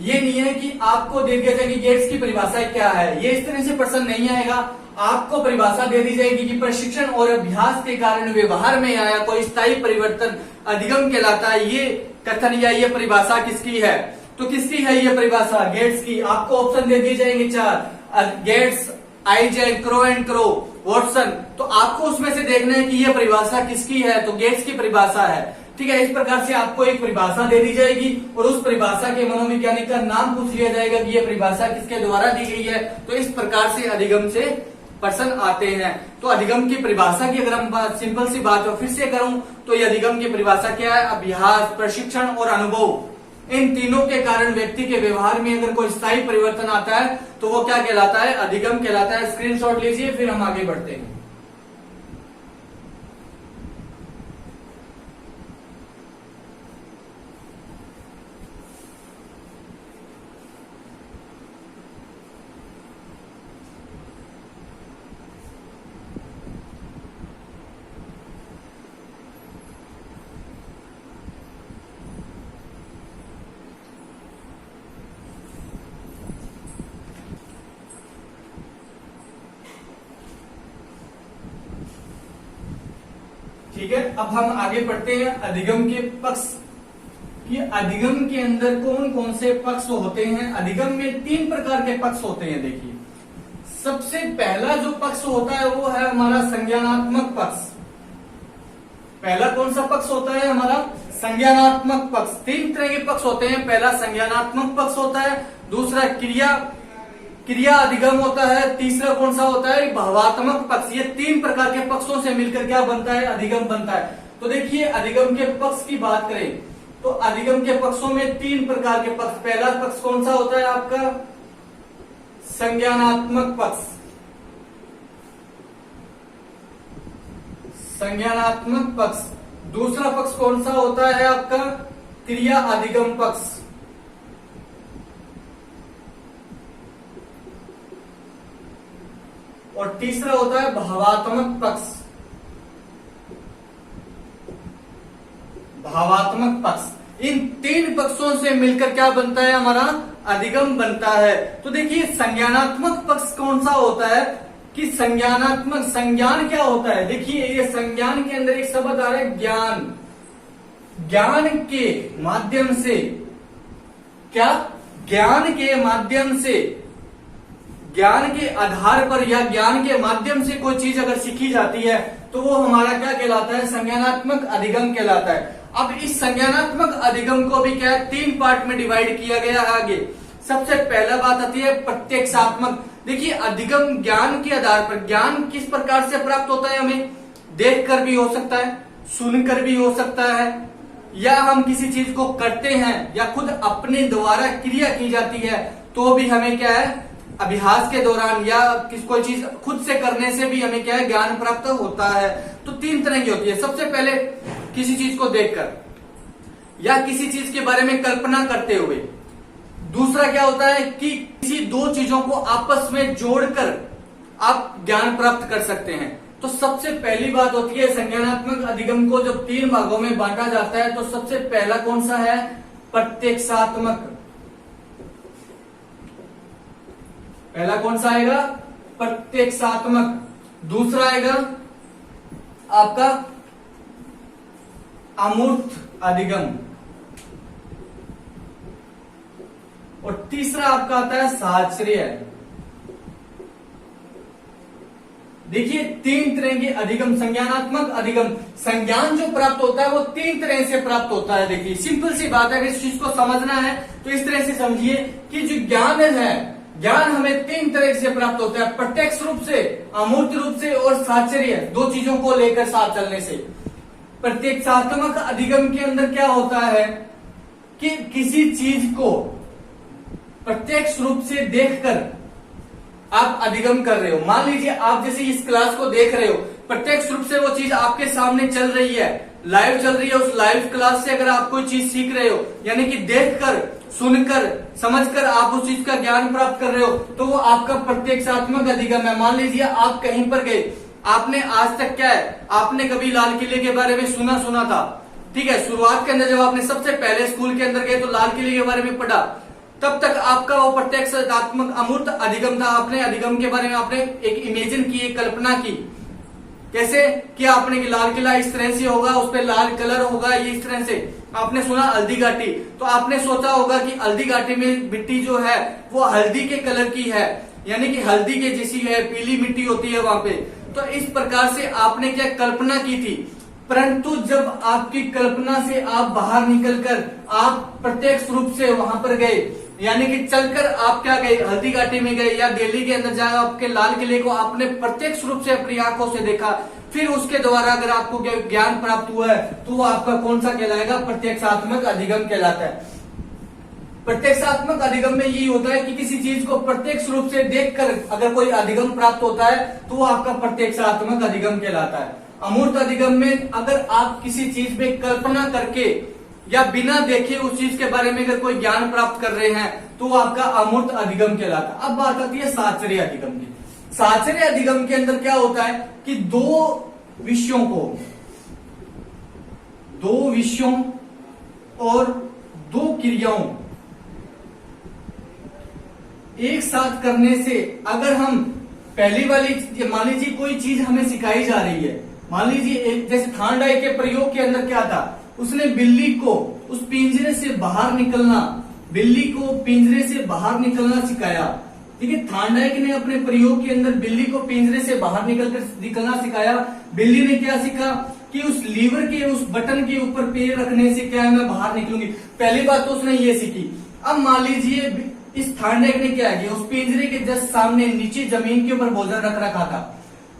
ये नहीं है कि आपको दे दिया जाए कि गेट्स की परिभाषा क्या है, ये इस तरह से प्रश्न नहीं आएगा। आपको परिभाषा दे दी जाएगी कि प्रशिक्षण और अभ्यास के कारण व्यवहार में आया कोई स्थायी परिवर्तन अधिगम कहलाता है। ये कथन या ये परिभाषा किसकी है? तो किसकी है ये परिभाषा? गेट्स की। आपको ऑप्शन दे दिए जाएंगे 4, Gates, Isaac, Crow and Crow, Watson. तो आपको उसमें से देखना है कि ये परिभाषा किसकी है, तो गेट्स की परिभाषा है। ठीक है, इस प्रकार से आपको एक परिभाषा दे दी जाएगी और उस परिभाषा के मनोवैज्ञानिक का नाम पूछ लिया जाएगा कि ये परिभाषा किसके द्वारा दी गई है। तो इस प्रकार से अधिगम से प्रश्न आते हैं। तो अधिगम की परिभाषा की अगर हम सिंपल सी बात फिर से करूं तो ये अधिगम की परिभाषा क्या है? अभ्यास, प्रशिक्षण और अनुभव, इन तीनों के कारण व्यक्ति के व्यवहार में अगर कोई स्थायी परिवर्तन आता है तो वो क्या कहलाता है? अधिगम कहलाता है। स्क्रीनशॉट लीजिए, फिर हम आगे बढ़ते हैं। ठीक है, अब हम आगे बढ़ते हैं अधिगम के पक्ष कि अधिगम के अंदर कौन कौन से पक्ष होते हैं। अधिगम में 3 प्रकार के पक्ष होते हैं। देखिए सबसे पहला जो पक्ष होता है वो है हमारा संज्ञानात्मक पक्ष। पहला कौन सा पक्ष होता है हमारा? संज्ञानात्मक पक्ष। तीन तरह के पक्ष होते हैं। पहला संज्ञानात्मक पक्ष होता है, दूसरा क्रिया अधिगम होता है, तीसरा कौन सा होता है? भावात्मक पक्ष। ये तीन प्रकार के पक्षों से मिलकर क्या बनता है? अधिगम बनता है। तो देखिए अधिगम के पक्ष की बात करें तो अधिगम के पक्षों में तीन प्रकार के पक्ष। पहला पक्ष कौन सा होता है आपका? संज्ञानात्मक पक्ष। संज्ञानात्मक पक्ष। दूसरा पक्ष कौन सा होता है आपका? क्रिया अधिगम पक्ष। और तीसरा होता है भावात्मक पक्ष। भावात्मक पक्ष। इन तीन पक्षों से मिलकर क्या बनता है हमारा? अधिगम बनता है। तो देखिए संज्ञानात्मक पक्ष कौन सा होता है कि संज्ञानात्मक, संज्ञान क्या होता है? देखिए ये संज्ञान के अंदर एक शब्द आ रहा है ज्ञान। ज्ञान के माध्यम से क्या? ज्ञान के माध्यम से, ज्ञान के आधार पर या ज्ञान के माध्यम से कोई चीज अगर सीखी जाती है तो वो हमारा क्या कहलाता है? संज्ञानात्मक अधिगम कहलाता है। अब इस संज्ञानात्मक अधिगम को भी क्या है? तीन पार्ट में डिवाइड किया गया है आगे। सबसे पहला बात आती है प्रत्यक्षात्मक। देखिए अधिगम ज्ञान के आधार पर, ज्ञान किस प्रकार से प्राप्त होता है? हमें देखकर भी हो सकता है, सुनकर भी हो सकता है, या हम किसी चीज को करते हैं या खुद अपने द्वारा क्रिया की जाती है तो भी हमें क्या है? अभ्यास के दौरान या कोई चीज खुद से करने से भी हमें क्या है? ज्ञान प्राप्त होता है। तो तीन तरह की होती है। सबसे पहले किसी चीज को देखकर या किसी चीज के बारे में कल्पना करते हुए। दूसरा क्या होता है कि किसी दो चीजों को आपस में जोड़कर आप ज्ञान प्राप्त कर सकते हैं। तो सबसे पहली बात होती है संज्ञानात्मक अधिगम को जब तीन भागों में बांटा जाता है तो सबसे पहला कौन सा है? प्रत्यक्षात्मक। पहला कौन सा आएगा? प्रत्यक्षात्मक। दूसरा आएगा आपका अमूर्त अधिगम। और तीसरा आपका आता है साहचर्य। देखिए तीन तरह के अधिगम, संज्ञानात्मक अधिगम। संज्ञान जो प्राप्त होता है वो तीन तरह से प्राप्त होता है। देखिए सिंपल सी बात है, अगर इस चीज को समझना है तो इस तरह से समझिए कि जो ज्ञान है, ज्ञान हमें तीन तरह से प्राप्त होता है, प्रत्यक्ष रूप से, अमूर्त रूप से और साहचर्य, दो चीजों को लेकर साथ चलने से। प्रत्यक्षात्मक अधिगम के अंदर क्या होता है कि किसी चीज को प्रत्यक्ष रूप से देखकर आप अधिगम कर रहे हो। मान लीजिए आप जैसे इस क्लास को देख रहे हो, प्रत्यक्ष रूप से वो चीज आपके सामने चल रही है, लाइव चल रही है। उस लाइव क्लास से अगर आप कोई चीज सीख रहे हो, यानी कि देखकर, सुनकर, समझकर आप उस चीज का ज्ञान प्राप्त कर रहे हो, तो वो आपका प्रत्यक्षात्मक अधिगम है। मान लीजिए आप कहीं पर गए, आपने आज तक क्या है, आपने कभी लाल किले के बारे में सुना था, ठीक है। शुरुआत के अंदर जब आपने सबसे पहले स्कूल के अंदर गए तो लाल किले के बारे में पढ़ा, तब तक आपका वो प्रत्यक्षात्मक अमूर्त अधिगम था। आपने अधिगम के बारे में आपने एक इमेजिन की, एक कल्पना की। कैसे कि आपने कि लाल किला इस तरह से होगा, उस पर लाल कलर होगा, ये इस तरह से आपने सुना। हल्दी घाटी, तो आपने सोचा होगा कि हल्दी घाटी में मिट्टी जो है वो हल्दी के कलर की है, यानी कि हल्दी के जैसी है, पीली मिट्टी होती है वहां पे। तो इस प्रकार से आपने क्या कल्पना की थी। परंतु जब आपकी कल्पना से आप बाहर निकलकर आप प्रत्यक्ष रूप से वहां पर गए, यानी कि चलकर आप क्या गए, हल्दी घाटी में गए या दिल्ली के अंदर जाकर आपके लाल किले को आपने प्रत्यक्ष रूप से अपनी आंखों से देखा, फिर उसके द्वारा अगर आपको ज्ञान प्राप्त हुआ है तो वो आपका कौन सा कहलाएगा, प्रत्यक्षात्मक अधिगम कहलाता है। प्रत्यक्षात्मक अधिगम में यही होता है कि किसी चीज को प्रत्यक्ष रूप से देखकर अगर कोई अधिगम प्राप्त होता है तो वो आपका प्रत्यक्षात्मक अधिगम कहलाता है। अमूर्त अधिगम में अगर आप किसी चीज में कल्पना करके या बिना देखे उस चीज के बारे में अगर कोई ज्ञान प्राप्त कर रहे हैं तो वो आपका अमूर्त अधिगम कहलाता है। अब बात आती है साहचर्य अधिगम की। साहचर्य अधिगम के अंदर क्या होता है कि दो विषयों और दो क्रियाओं एक साथ करने से अगर हम पहली वाली, मान लीजिए कोई चीज हमें सिखाई जा रही है, मान लीजिए जैसे थांडाई के प्रयोग के अंदर क्या था, उसने बिल्ली को उस पिंजरे से बाहर निकलना, बिल्ली को पिंजरे से बाहर निकलना सिखाया। ठीक है, थांडाइक ने अपने प्रयोग के अंदर बिल्ली को पिंजरे से बाहर निकलना सिखाया। बिल्ली ने क्या सीखा, कि उस लीवर के उस बटन के ऊपर पैर रखने से क्या है मैं बाहर निकलूंगी। पहली बात तो उसने ये सीखी। अब मान लीजिए इस थांडैक ने क्या किया, उस पिंजरे के जस्ट सामने नीचे जमीन के ऊपर भोजन रख रखा था।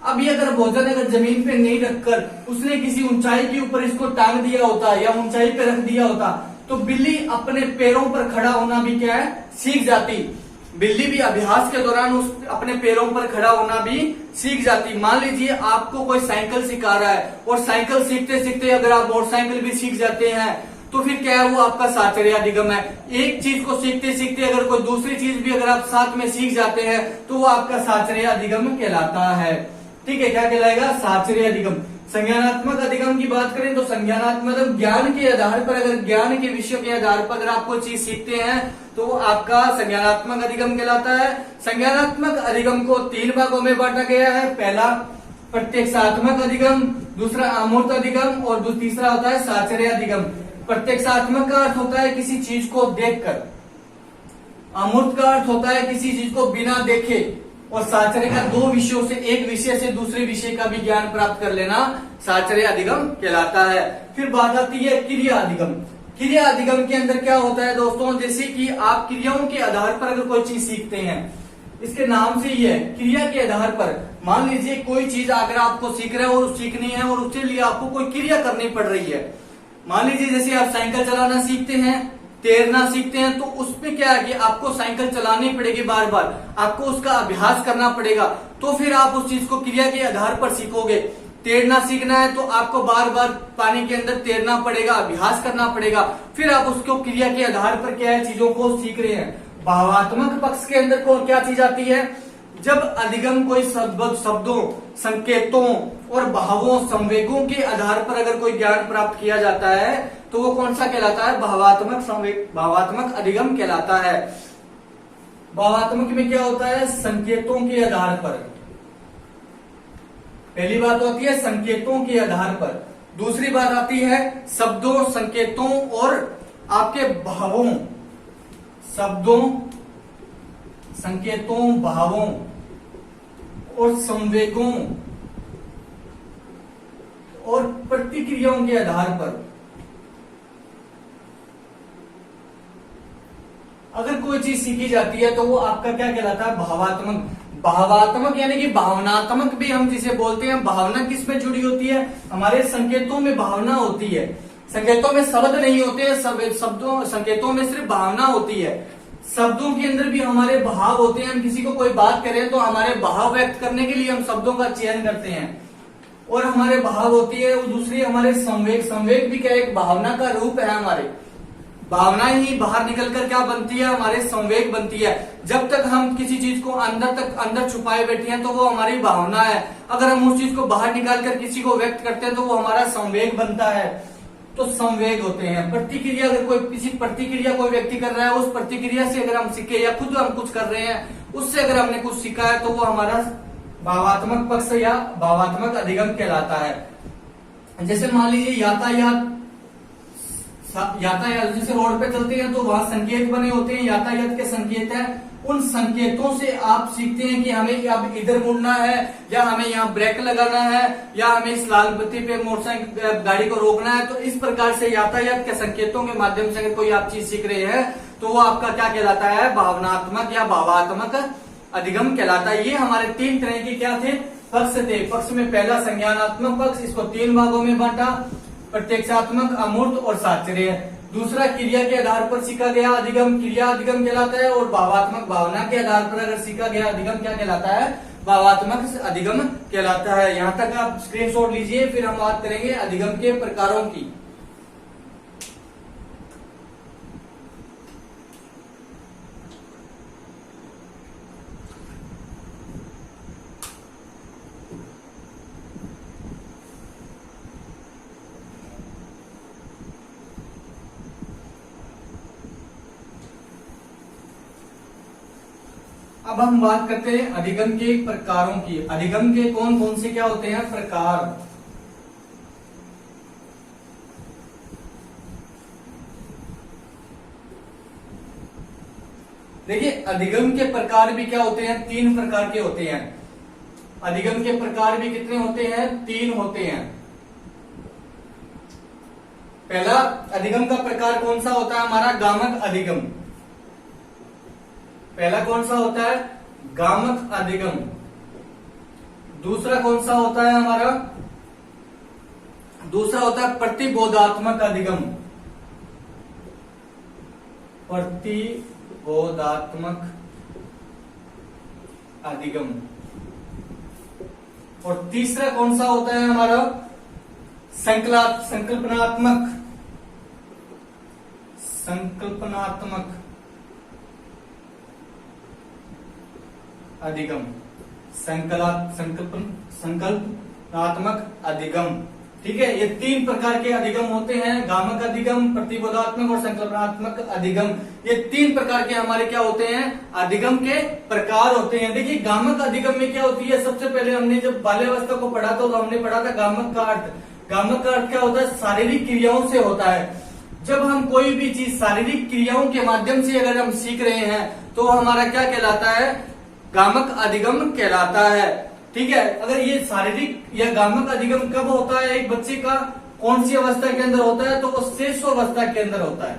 अब ये अगर भोजन अगर जमीन पे नहीं रखकर उसने किसी ऊंचाई के ऊपर इसको टांग दिया होता या ऊंचाई पे रख दिया होता तो बिल्ली अपने पैरों पर खड़ा होना भी क्या है सीख जाती। बिल्ली भी अभ्यास के दौरान उस अपने पैरों पर खड़ा होना भी सीख जाती। मान लीजिए आपको कोई साइकिल सिखा रहा है और साइकिल सीखते सीखते अगर आप मोटरसाइकिल भी सीख जाते हैं तो फिर क्या है वो आपका साचर्याधिगम है। एक चीज को सीखते सीखते अगर कोई दूसरी चीज भी अगर आप साथ में सीख जाते हैं तो वो आपका साचर्याधिगम कहलाता है। ठीक है, क्या कहलाएगा, साचर्याधिगम। संज्ञानात्मक अधिगम की बात करें तो संज्ञानात्मक ज्ञान के आधार पर, अगर ज्ञान के विषयों के आधार पर अगर आप कोई चीज सीखते हैं तो वो आपका संज्ञानात्मक अधिगम कहलाता है। संज्ञानात्मक अधिगम को 3 भागों में बांटा गया है। पहला प्रत्यक्षात्मक अधिगम, दूसरा अमूर्त अधिगम और तीसरा होता है साचर्याधिगम। प्रत्यक्षात्मक का अर्थ होता है किसी चीज को देखकर, अमूर्त का अर्थ होता है किसी चीज को बिना देखे, और साचर्य का 2 विषयों से, एक विषय से दूसरे विषय का भी ज्ञान प्राप्त कर लेना साचर्य अधिगम कहलाता है। फिर बात आती है क्रिया अधिगम। क्रिया अधिगम के अंदर क्या होता है दोस्तों, जैसे कि आप क्रियाओं के आधार पर अगर कोई चीज सीखते हैं, इसके नाम से ही है क्रिया के आधार पर। मान लीजिए कोई चीज अगर आपको सीख रहे हो और सीखनी है और उसके लिए आपको कोई क्रिया करनी पड़ रही है। मान लीजिए जैसे आप साइकिल चलाना सीखते हैं, तैरना सीखते हैं, तो उसमें क्या है कि आपको साइकिल चलानी पड़ेगी, बार बार आपको उसका अभ्यास करना पड़ेगा, तो फिर आप उस चीज को क्रिया के आधार पर सीखोगे। तैरना सीखना है तो आपको बार बार पानी के अंदर तैरना पड़ेगा, अभ्यास करना पड़ेगा, फिर आप उसको क्रिया के आधार पर क्या है चीजों को सीख रहे हैं। भावात्मक पक्ष के अंदर कौन क्या चीज आती है, जब अधिगम कोई शब्दों, संकेतों और भावों, संवेगों के आधार पर अगर कोई ज्ञान प्राप्त किया जाता है तो वो कौन सा कहलाता है, भावात्मक संवेग, भावात्मक अधिगम कहलाता है। भावात्मक में क्या होता है, संकेतों के आधार पर। पहली बात होती है संकेतों के आधार पर, दूसरी बात आती है शब्दों, संकेतों और आपके भावों, शब्दों, संकेतों, भावों और संवेगों और प्रतिक्रियाओं के आधार पर। अगर कोई चीज सीखी जाती है तो वो आपका क्या कहलाता है, भावात्मक। भावात्मक यानी कि भावनात्मक भी हम जिसे बोलते हैं। भावना किसमें जुड़ी होती है, हमारे संकेतों में भावना होती है। संकेतों में शब्द नहीं होते हैं, शब्दों संकेतों में सिर्फ भावना होती है। शब्दों के अंदर भी हमारे भाव होते हैं। हम किसी को कोई बात करें तो हमारे भाव व्यक्त करने के लिए हम शब्दों का चयन करते हैं और हमारे भाव होती है। दूसरी हमारे संवेग, संवेग भी क्या एक भावना का रूप है। हमारे भावना ही बाहर निकलकर क्या बनती है, हमारे संवेग बनती है। जब तक हम किसी चीज को अंदर छुपाए बैठे हैं तो वो हमारी भावना है। अगर हम उस चीज को बाहर निकालकर किसी को व्यक्त करते हैं तो वो हमारा संवेग बनता है। तो संवेग होते हैं। प्रतिक्रिया, अगर कोई किसी प्रतिक्रिया कोई व्यक्ति कर रहा है, उस प्रतिक्रिया से अगर हम सीखे या खुद हम कुछ कर रहे हैं उससे अगर हमने कुछ सीखा है तो वो हमारा भावात्मक पक्ष या भावात्मक अधिगम कहलाता है। जैसे मान लीजिए यातायात, जैसे रोड पे चलते हैं तो वहां संकेत बने होते हैं, यातायात के संकेत है। उन संकेतों से आप सीखते हैं कि हमें अब इधर मुड़ना है या हमें यहाँ ब्रेक लगाना है या हमें इस लाल बत्ती पे मोटरसाइकिल गाड़ी को रोकना है। तो इस प्रकार से यातायात के संकेतों के माध्यम से अगर कोई आप चीज सीख रहे हैं तो वो आपका क्या कहलाता है, भावनात्मक या भावात्मक अधिगम कहलाता है। ये हमारे 3 तरह के क्या थे, पक्ष थे। पक्ष में पहला संज्ञानात्मक पक्ष, इसको 3 भागों में बांटा, प्रत्यक्षात्मक, अमूर्त और साचर्य। दूसरा क्रिया के आधार पर सीखा गया अधिगम क्रिया अधिगम कहलाता है और भावात्मक, भावना के आधार पर अगर सीखा गया अधिगम क्या कहलाता है, भावात्मक अधिगम कहलाता है। यहाँ तक आप स्क्रीनशॉट लीजिए, फिर हम बात करेंगे अधिगम के प्रकारों की। अब हम बात करते हैं अधिगम के प्रकारों की। अधिगम के कौन कौन से क्या होते हैं प्रकार। देखिए अधिगम के प्रकार भी क्या होते हैं, 3 प्रकार के होते हैं। अधिगम के प्रकार भी कितने होते हैं, 3 होते हैं। पहला अधिगम का प्रकार कौन सा होता है हमारा? गामक अधिगम। पहला कौन सा होता है? गामक अधिगम। दूसरा कौन सा होता है हमारा? दूसरा होता है प्रतिबोधात्मक अधिगम। प्रतिबोधात्मक अधिगम। और तीसरा कौन सा होता है हमारा? संकल्पनात्मक अधिगम। संकल्पनात्मक अधिगम। ठीक है, ये तीन प्रकार के अधिगम होते हैं, गामक अधिगम, प्रतिबोधात्मक और संकल्पनात्मक अधिगम। ये तीन प्रकार के हमारे क्या होते हैं? अधिगम के प्रकार होते हैं। देखिए गामक अधिगम में क्या होती है, सबसे पहले हमने जब बाल्यावस्था को पढ़ा था तो हमने पढ़ा था गामक का अर्थ। गामक का अर्थ क्या होता है? शारीरिक क्रियाओं से होता है। जब हम कोई भी चीज शारीरिक क्रियाओं के माध्यम से अगर हम सीख रहे हैं तो हमारा क्या कहलाता है? गामक अधिगम कहलाता है। ठीक है, अगर ये शारीरिक या गामक अधिगम कब होता है एक बच्चे का, कौन सी अवस्था के अंदर होता है? तो वो शिशुअवस्था के अंदर होता है।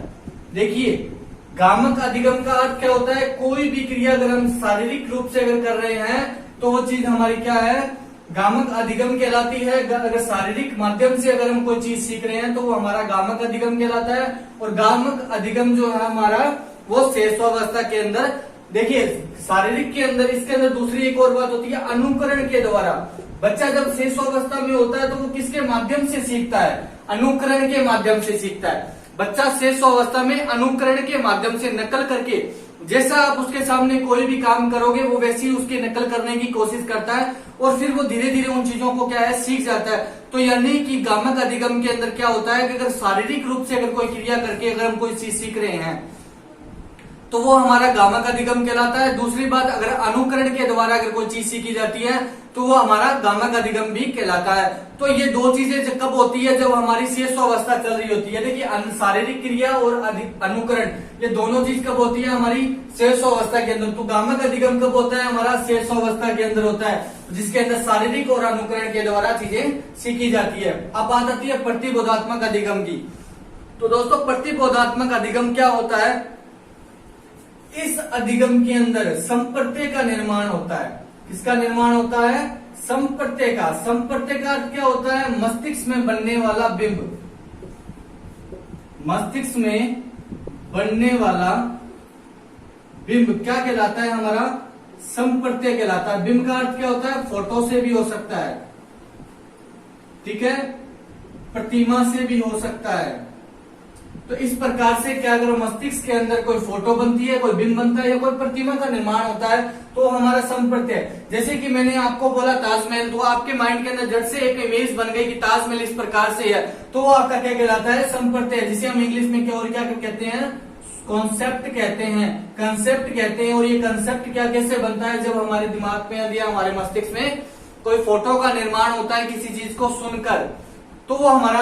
देखिए गामक अधिगम का अर्थ क्या होता है? कोई भी क्रिया अगर हम शारीरिक रूप से अगर कर रहे हैं तो वो चीज हमारी क्या है? गामक अधिगम कहलाती है। अगर शारीरिक माध्यम से अगर हम कोई चीज सीख रहे हैं तो वो हमारा गामक अधिगम कहलाता है। और गामक अधिगम जो है हमारा वो शिशुअवस्था के अंदर। देखिए शारीरिक के अंदर, इसके अंदर दूसरी एक और बात होती है अनुकरण के द्वारा। बच्चा जब शिशुअवस्था में होता है तो वो किसके माध्यम से सीखता है? अनुकरण के माध्यम से सीखता है। बच्चा शिशुअवस्था में अनुकरण के माध्यम से नकल करके, जैसा आप उसके सामने कोई भी काम करोगे वो वैसी उसकी नकल करने की कोशिश करता है और फिर वो धीरे धीरे उन चीजों को क्या है? सीख जाता है। तो यानी कि गामक अधिगम के अंदर क्या होता है कि अगर शारीरिक रूप से अगर कोई क्रिया करके अगर हम कोई चीज सीख रहे हैं तो वो हमारा गामक अधिगम कहलाता है। दूसरी बात, अगर अनुकरण के द्वारा अगर कोई चीज सीखी जाती है तो वो हमारा गामक अधिगम भी कहलाता है। तो ये दो चीजें कब होती है? जब हमारी शिशुअवस्था चल रही होती है। देखिए शारीरिक क्रिया और अनुकरण, ये दोनों चीज कब होती है? हमारी शिशुअवस्था के अंदर। तो गामक अधिगम कब होता है? हमारा शिशुअवस्था के अंदर होता है, जिसके अंदर शारीरिक और अनुकरण के द्वारा चीजें सीखी जाती है। अब बात आती है प्रतिबोधात्मक अधिगम की। तो दोस्तों प्रतिबोधात्मक अधिगम क्या होता है? इस अधिगम के अंदर संप्रत्यय का निर्माण होता है। किसका निर्माण होता है? संप्रत्यय का। संप्रत्यय का अर्थ क्या होता है? मस्तिष्क में बनने वाला बिंब। मस्तिष्क में बनने वाला बिंब क्या कहलाता है? हमारा संप्रत्यय कहलाता है। बिंब का अर्थ क्या होता है? फोटो से भी हो सकता है, ठीक है, प्रतिमा से भी हो सकता है। तो इस प्रकार से क्या अगर मस्तिष्क के अंदर कोई फोटो बनती है, कोई बिंब बनता है या कोई प्रतिमा का निर्माण होता है तो हमारा संप्रत्यय। जैसे कि मैंने आपको बोला ताजमहल, तो आपके माइंड के अंदर झट से एक इमेज बन गई कि ताजमहल इस प्रकार से है, तो वो आपका क्या कहलाता है? संप्रत्यय, जिसे हम इंग्लिश में क्या और क्या कहते हैं? कॉन्सेप्ट कहते हैं, कंसेप्ट कहते हैं। और ये कंसेप्ट क्या कैसे बनता है? जब हमारे दिमाग में या हमारे मस्तिष्क में कोई फोटो का निर्माण होता है किसी चीज को सुनकर, तो वो हमारा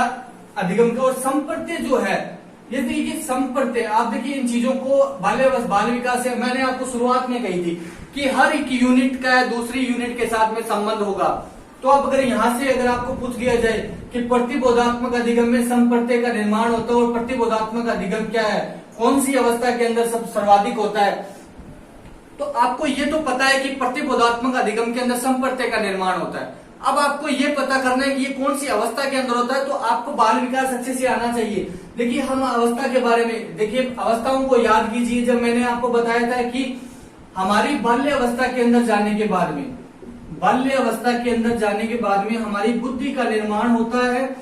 अधिगम का। और संप्रत्यय जो है, ये देखिए संप्रत्यय, आप देखिए इन चीजों को बाल विकास से मैंने आपको शुरुआत में कही थी कि हर एक यूनिट का दूसरी यूनिट के साथ में संबंध होगा। तो अब अगर यहाँ से अगर आपको पूछ लिया जाए कि प्रतिबोधात्मक अधिगम में संप्रत्यय का निर्माण होता है और प्रतिबोधात्मक अधिगम क्या है, कौन सी अवस्था के अंदर सब सर्वाधिक होता है, तो आपको ये तो पता है कि प्रतिबोधात्मक अधिगम के अंदर संप्रत्यय का निर्माण होता है। अब आपको ये पता करना है कि ये कौन सी अवस्था के अंदर होता है, तो आपको बाल विकास अच्छे से आना चाहिए। देखिए हम अवस्था के बारे में, देखिए अवस्थाओं को याद कीजिए। जब मैंने आपको बताया था कि हमारी बाल्य अवस्था के अंदर जाने के बाद में, बाल्य अवस्था के अंदर जाने के बाद में हमारी बुद्धि का निर्माण होता है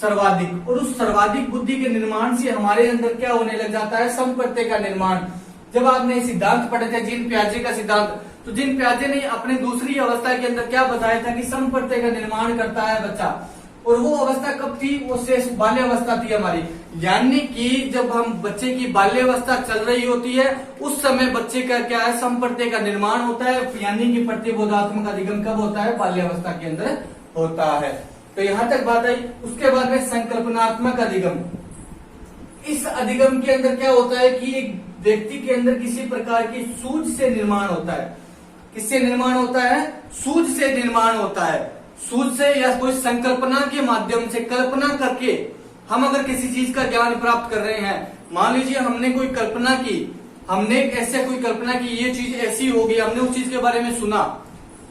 सर्वाधिक, और उस सर्वाधिक बुद्धि के निर्माण से हमारे अंदर क्या होने लग जाता है? संप्रत्यय का निर्माण। जब आपने सिद्धांत पढ़े थे जीन पियाजे का सिद्धांत, तो जीन पियाजे ने अपने दूसरी अवस्था के अंदर क्या बताया था कि संप्रत्यय का निर्माण करता है बच्चा। और वो अवस्था कब थी? वो शेष बाल्य अवस्था थी हमारी। यानी कि जब हम बच्चे की बाल्य अवस्था चल रही होती है उस समय बच्चे का क्या है? संप्रत्यय का निर्माण होता है। यानी कि प्रतिबोधात्मक अधिगम कब होता है? बाल्य अवस्था के अंदर होता है। तो यहां तक बात आई। उसके बाद में संकल्पनात्मक अधिगम। इस अधिगम के अंदर क्या होता है कि एक व्यक्ति के अंदर किसी प्रकार की सूझ से निर्माण होता है। किससे निर्माण होता है? सूझ से निर्माण होता है। सूझ से या कोई संकल्पना के माध्यम से कल्पना करके हम अगर किसी चीज का ज्ञान प्राप्त कर रहे हैं, मान लीजिए हमने कोई कल्पना की, हमने ऐसे कोई कल्पना की ये चीज ऐसी होगी, हमने उस चीज के बारे में सुना,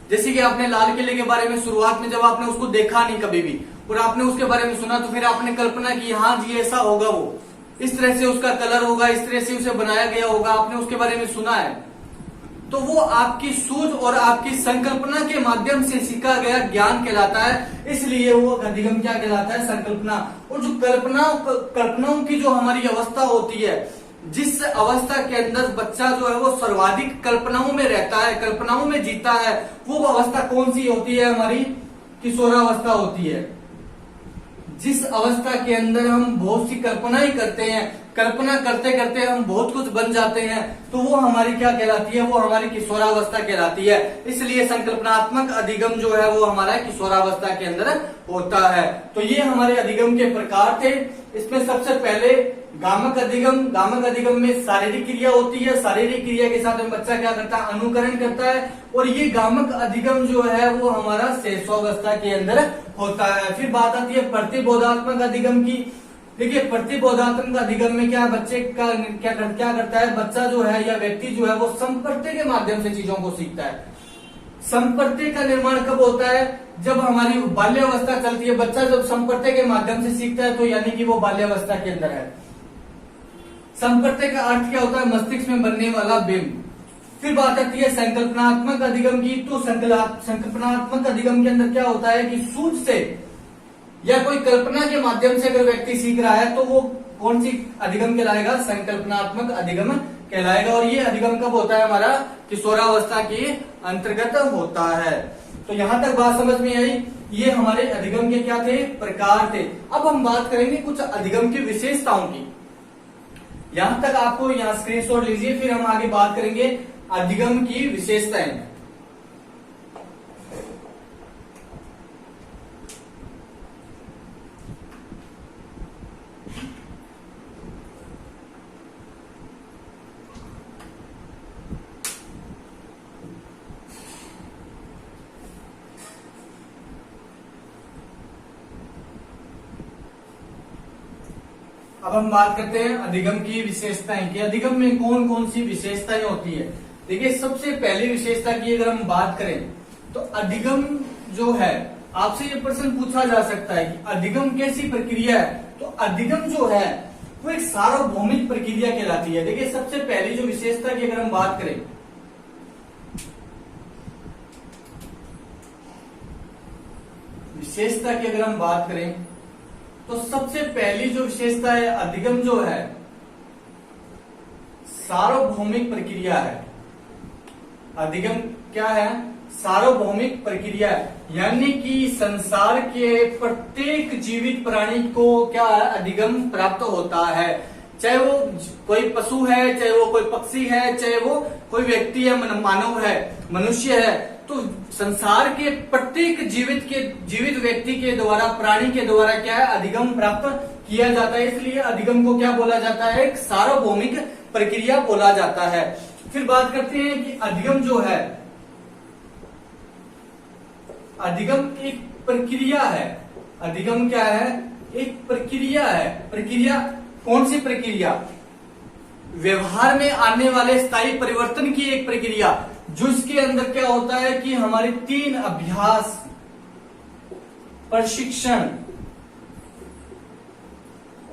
जैसे कि आपने लाल किले के बारे में शुरुआत में जब आपने उसको देखा नहीं कभी भी और आपने उसके बारे में सुना, तो फिर आपने कल्पना की हाँ जी ऐसा होगा, वो इस तरह से उसका कलर होगा, इस तरह से उसे बनाया गया होगा, आपने उसके बारे में सुना है। तो वो आपकी सूझ और आपकी संकल्पना के माध्यम से सीखा गया ज्ञान कहलाता है, इसलिए वो अधिगम क्या कहलाता है, संकल्पना। और जो कल्पनाओं की जो हमारी अवस्था होती है, जिस अवस्था के अंदर बच्चा जो है वो सर्वाधिक कल्पनाओं में रहता है, कल्पनाओं में जीता है, वो अवस्था कौन सी होती है, हमारी किशोरावस्था होती है। जिस अवस्था के अंदर हम बहुत सी कल्पना ही करते हैं, कल्पना करते करते हम बहुत कुछ बन जाते हैं, तो वो हमारी क्या कहलाती है, वो हमारी किशोरावस्था कहलाती है। इसलिए संकल्पनात्मक अधिगम जो है वो हमारा किशोरावस्था के अंदर होता है। तो ये हमारे अधिगम के प्रकार थे। इसमें सबसे पहले गामक अधिगम में शारीरिक क्रिया होती है, शारीरिक क्रिया के साथ में बच्चा क्या करता है, अनुकरण करता है। और ये गामक अधिगम जो है वो हमारा शैशवावस्था के अंदर होता है। फिर बात आती है प्रतिबोधात्मक अधिगम की। देखिए प्रतिबोधात्मक अधिगम में क्या बच्चे का क्या करता है, बच्चा जो है या व्यक्ति जो है वो संपर्क के माध्यम से चीजों को सीखता है। संपर्क का निर्माण कब होता है, जब हमारी बाल्यावस्था चलती है। बच्चा जब संपर्क के माध्यम से सीखता है तो यानी कि वो बाल्यावस्था के अंदर है। संपर्क का अर्थ क्या होता है, मस्तिष्क में बनने वाला बिंब। फिर बात आती है संकल्पनात्मक अधिगम की। तो संकल्पनात्मक अधिगम के अंदर क्या होता है कि सूझ से या कोई कल्पना के माध्यम से अगर व्यक्ति सीख रहा है तो वो कौन सी अधिगम कहलाएगा, संकल्पनात्मक अधिगम कहलाएगा। और ये अधिगम कब होता है, हमारा किशोरावस्था के अंतर्गत होता है। तो यहां तक बात समझ में आई। ये हमारे अधिगम के क्या थे, प्रकार थे। अब हम बात करेंगे कुछ अधिगम की विशेषताओं की। यहां तक आपको यहाँ स्क्रीनशॉट लीजिए, फिर हम आगे बात करेंगे अधिगम की विशेषताएं। अब हम बात करते हैं अधिगम की विशेषताएं कि अधिगम में कौन कौन सी विशेषताएं होती है। देखिए सबसे पहली विशेषता की अगर हम बात करें तो अधिगम जो है, आपसे ये प्रश्न पूछा जा सकता है कि अधिगम कैसी प्रक्रिया है। तो अधिगम जो है वो एक सार्वभौमिक प्रक्रिया कहलाती है। देखिए सबसे पहली जो विशेषता की अगर हम बात करें, विशेषता की अगर हम बात करें तो सबसे पहली जो विशेषता है, अधिगम जो है सार्वभौमिक प्रक्रिया है। अधिगम क्या है, सार्वभौमिक प्रक्रिया है, यानी कि संसार के प्रत्येक जीवित प्राणी को क्या है, अधिगम प्राप्त होता है। चाहे वो कोई पशु है, चाहे वो कोई पक्षी है, चाहे वो कोई व्यक्ति है, मानव है, मनुष्य है। तो संसार के प्रत्येक जीवित व्यक्ति के द्वारा, प्राणी के द्वारा क्या है, अधिगम प्राप्त किया जाता है। इसलिए अधिगम को क्या बोला जाता है, एक सार्वभौमिक प्रक्रिया बोला जाता है। फिर बात करते हैं कि अधिगम जो है, अधिगम एक प्रक्रिया है। अधिगम क्या है, एक प्रक्रिया है। प्रक्रिया कौन सी प्रक्रिया, व्यवहार में आने वाले स्थायी परिवर्तन की एक प्रक्रिया, जो इसके अंदर क्या होता है कि हमारे 3 अभ्यास, प्रशिक्षण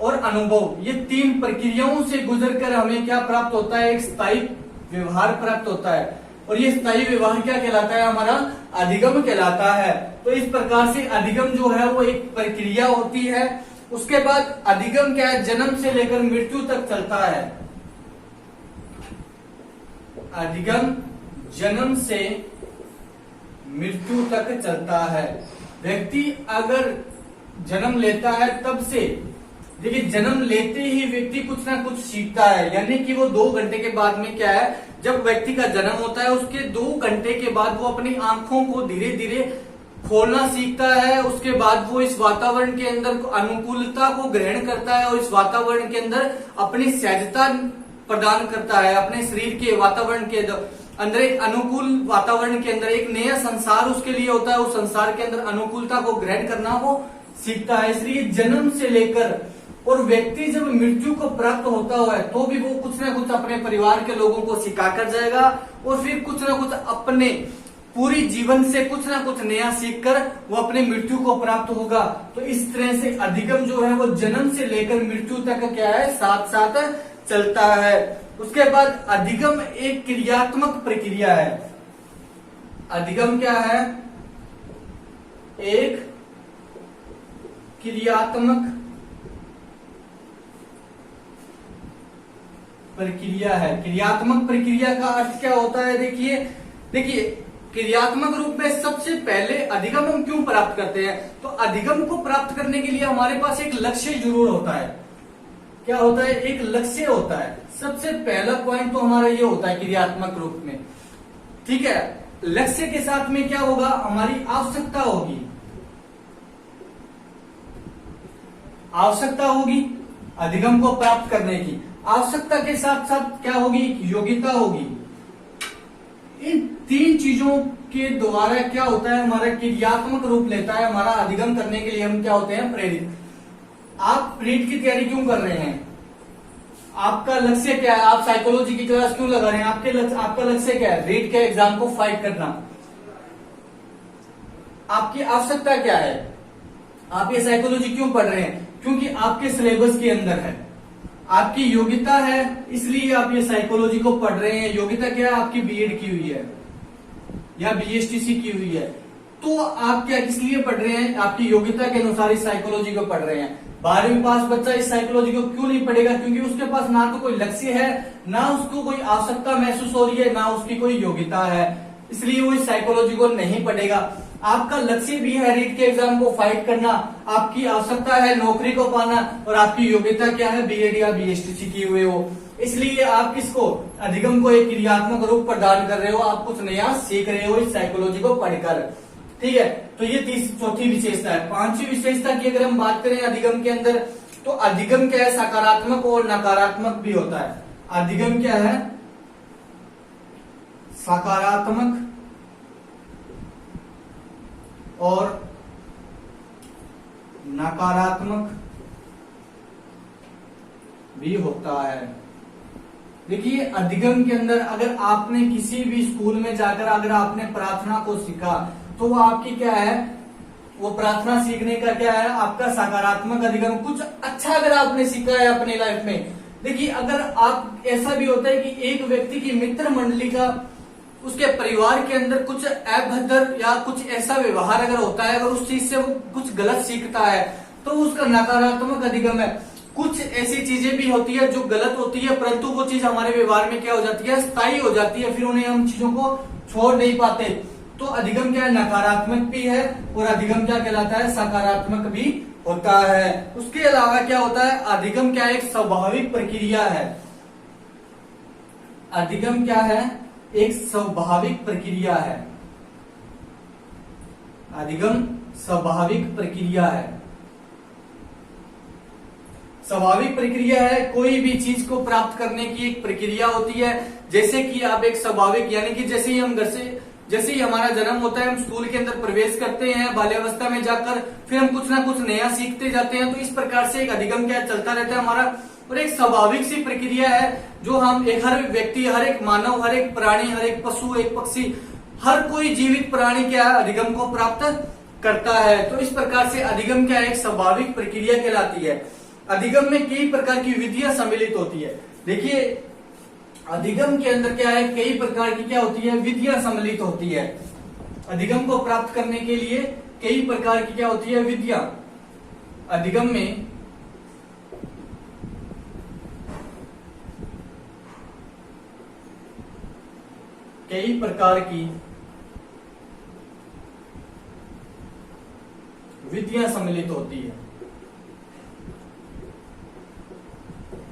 और अनुभव, ये 3 प्रक्रियाओं से गुजरकर हमें क्या प्राप्त होता है, एक स्थायी व्यवहार प्राप्त होता है। और ये स्थायी व्यवहार क्या कहलाता है, हमारा अधिगम कहलाता है। तो इस प्रकार से अधिगम जो है वो एक प्रक्रिया होती है। उसके बाद अधिगम क्या है, जन्म से लेकर मृत्यु तक चलता है। अधिगम जन्म से मृत्यु तक चलता है। व्यक्ति अगर जन्म लेता है तब से, देखिए जन्म लेते ही व्यक्ति कुछ ना कुछ सीखता है, यानी कि वो 2 घंटे के बाद में क्या है, जब व्यक्ति का जन्म होता है उसके 2 घंटे के बाद वो अपनी आंखों को धीरे धीरे खोलना सीखता है। उसके बाद वो इस वातावरण के अंदर अनुकूलता को ग्रहण करता है और इस वातावरण के अंदर अपनी सहजता प्रदान करता है। अपने शरीर के वातावरण के अंदर एक अनुकूल वातावरण के अंदर एक नया संसार उसके लिए होता है। उस संसार के अंदर अनुकूलता को ग्रहण करना वो सीखता है। इसलिए जन्म से लेकर और व्यक्ति जब मृत्यु को प्राप्त होता हुआ है तो भी वो कुछ ना कुछ अपने परिवार के लोगों को सिखा कर जाएगा और फिर कुछ ना कुछ अपने पूरी जीवन से कुछ ना कुछ नया सीखकर वो अपने मृत्यु को प्राप्त होगा। तो इस तरह से अधिगम जो है वो जन्म से लेकर मृत्यु तक क्या है, साथ साथ चलता है। उसके बाद अधिगम एक क्रियात्मक प्रक्रिया है। अधिगम क्या है? एक क्रियात्मक प्रक्रिया है। क्रियात्मक प्रक्रिया का अर्थ क्या होता है? देखिए क्रियात्मक रूप में सबसे पहले अधिगम हम क्यों प्राप्त करते हैं? तो अधिगम को प्राप्त करने के लिए हमारे पास एक लक्ष्य जरूर होता है। क्या होता है? एक लक्ष्य होता है। सबसे पहला पॉइंट तो हमारा ये होता है क्रियात्मक रूप में, ठीक है। लक्ष्य के साथ में क्या होगा? हमारी आवश्यकता होगी। आवश्यकता होगी अधिगम को प्राप्त करने की। आवश्यकता के साथ साथ क्या होगी? योग्यता होगी। इन तीन चीजों के द्वारा क्या होता है? हमारा क्रियात्मक रूप लेता है। हमारा अधिगम करने के लिए हम क्या होते हैं? प्रेरित। आप नीट की तैयारी क्यों कर रहे हैं? आपका लक्ष्य क्या है? आप साइकोलॉजी की क्लास क्यों लगा रहे हैं? आपका लक्ष्य क्या है? नीट के एग्जाम को फाइट करना। आपकी आवश्यकता क्या है? आप ये साइकोलॉजी क्यों पढ़ रहे हैं? क्योंकि आपके सिलेबस के अंदर है। आपकी योग्यता है इसलिए आप ये साइकोलॉजी को पढ़ रहे हैं। योग्यता क्या है? आपकी बीएड की हुई है या बीएसटीसी की हुई है। तो आप क्या किस लिए पढ़ रहे हैं? आपकी योग्यता के अनुसार इस साइकोलॉजी को पढ़ रहे हैं। 12वीं पास बच्चा इस साइकोलॉजी को क्यों नहीं पढ़ेगा? क्योंकि उसके पास ना तो कोई लक्ष्य है, ना उसको कोई आवश्यकता महसूस हो रही है, ना उसकी कोई योग्यता है, इसलिए वो इस साइकोलॉजी को नहीं पढ़ेगा। आपका लक्ष्य भी है रीट के एग्जाम को फाइट करना, आपकी आवश्यकता है नौकरी को पाना, और आपकी योग्यता क्या है? बीएड या बीएसटीसी की हुए हो। इसलिए आप किसको? अधिगम को एक क्रियात्मक रूप प्रदान कर रहे हो। आप कुछ नया सीख रहे हो इस साइकोलॉजी को पढ़कर, ठीक है। तो ये चौथी विशेषता है। पांचवी विशेषता की अगर हम बात करें अधिगम के अंदर, तो अधिगम क्या है? सकारात्मक और नकारात्मक भी होता है। अधिगम क्या है? सकारात्मक और नकारात्मक भी होता है। देखिए अधिगम के अंदर अगर आपने किसी भी स्कूल में जाकर अगर आपने प्रार्थना को सीखा तो वो आपकी क्या है? वो प्रार्थना सीखने का क्या है? आपका सकारात्मक अधिगम। कुछ अच्छा अगर आपने सीखा है अपनी लाइफ में। देखिए अगर आप, ऐसा भी होता है कि एक व्यक्ति की मित्र मंडली का, उसके परिवार के अंदर कुछ अभद्र या कुछ ऐसा व्यवहार अगर होता है, अगर उस चीज से वो कुछ गलत सीखता है तो उसका नकारात्मक अधिगम है। कुछ ऐसी चीजें भी होती है जो गलत होती है, परंतु वो चीज हमारे व्यवहार में क्या हो जाती है? स्थायी हो जाती है, फिर उन्हें हम चीजों को छोड़ नहीं पाते। तो अधिगम क्या है? नकारात्मक भी है, और अधिगम क्या कहलाता है? सकारात्मक भी होता है। उसके अलावा क्या होता है? अधिगम क्या है? एक स्वाभाविक प्रक्रिया है। अधिगम क्या है? एक स्वाभाविक प्रक्रिया है। अधिगम स्वाभाविक प्रक्रिया है। स्वाभाविक प्रक्रिया है, कोई भी चीज को प्राप्त करने की एक प्रक्रिया होती है। जैसे कि आप एक स्वाभाविक, यानी कि जैसे ही हम घर से, जैसे ही हमारा जन्म होता है, हम स्कूल के अंदर प्रवेश करते हैं, बाल्यावस्था में जाकर फिर हम कुछ ना कुछ नया सीखते जाते हैं। तो इस प्रकार से एक अधिगम क्या चलता रहता है हमारा, और एक स्वाभाविक सी प्रक्रिया है जो हम एक, हर व्यक्ति, हर एक मानव, हर एक प्राणी, हर एक पशु, एक पक्षी, हर कोई जीवित प्राणी क्या है? अधिगम को प्राप्त करता है। तो इस प्रकार से अधिगम क्या है? एक स्वाभाविक प्रक्रिया कहलाती है। अधिगम में कई प्रकार की विधियां सम्मिलित होती है। देखिए अधिगम के अंदर क्या है? कई प्रकार की क्या होती है? विधियां सम्मिलित होती है। अधिगम को प्राप्त करने के लिए कई प्रकार की क्या होती है? विधियां। अधिगम में कई प्रकार की विधियां सम्मिलित होती है।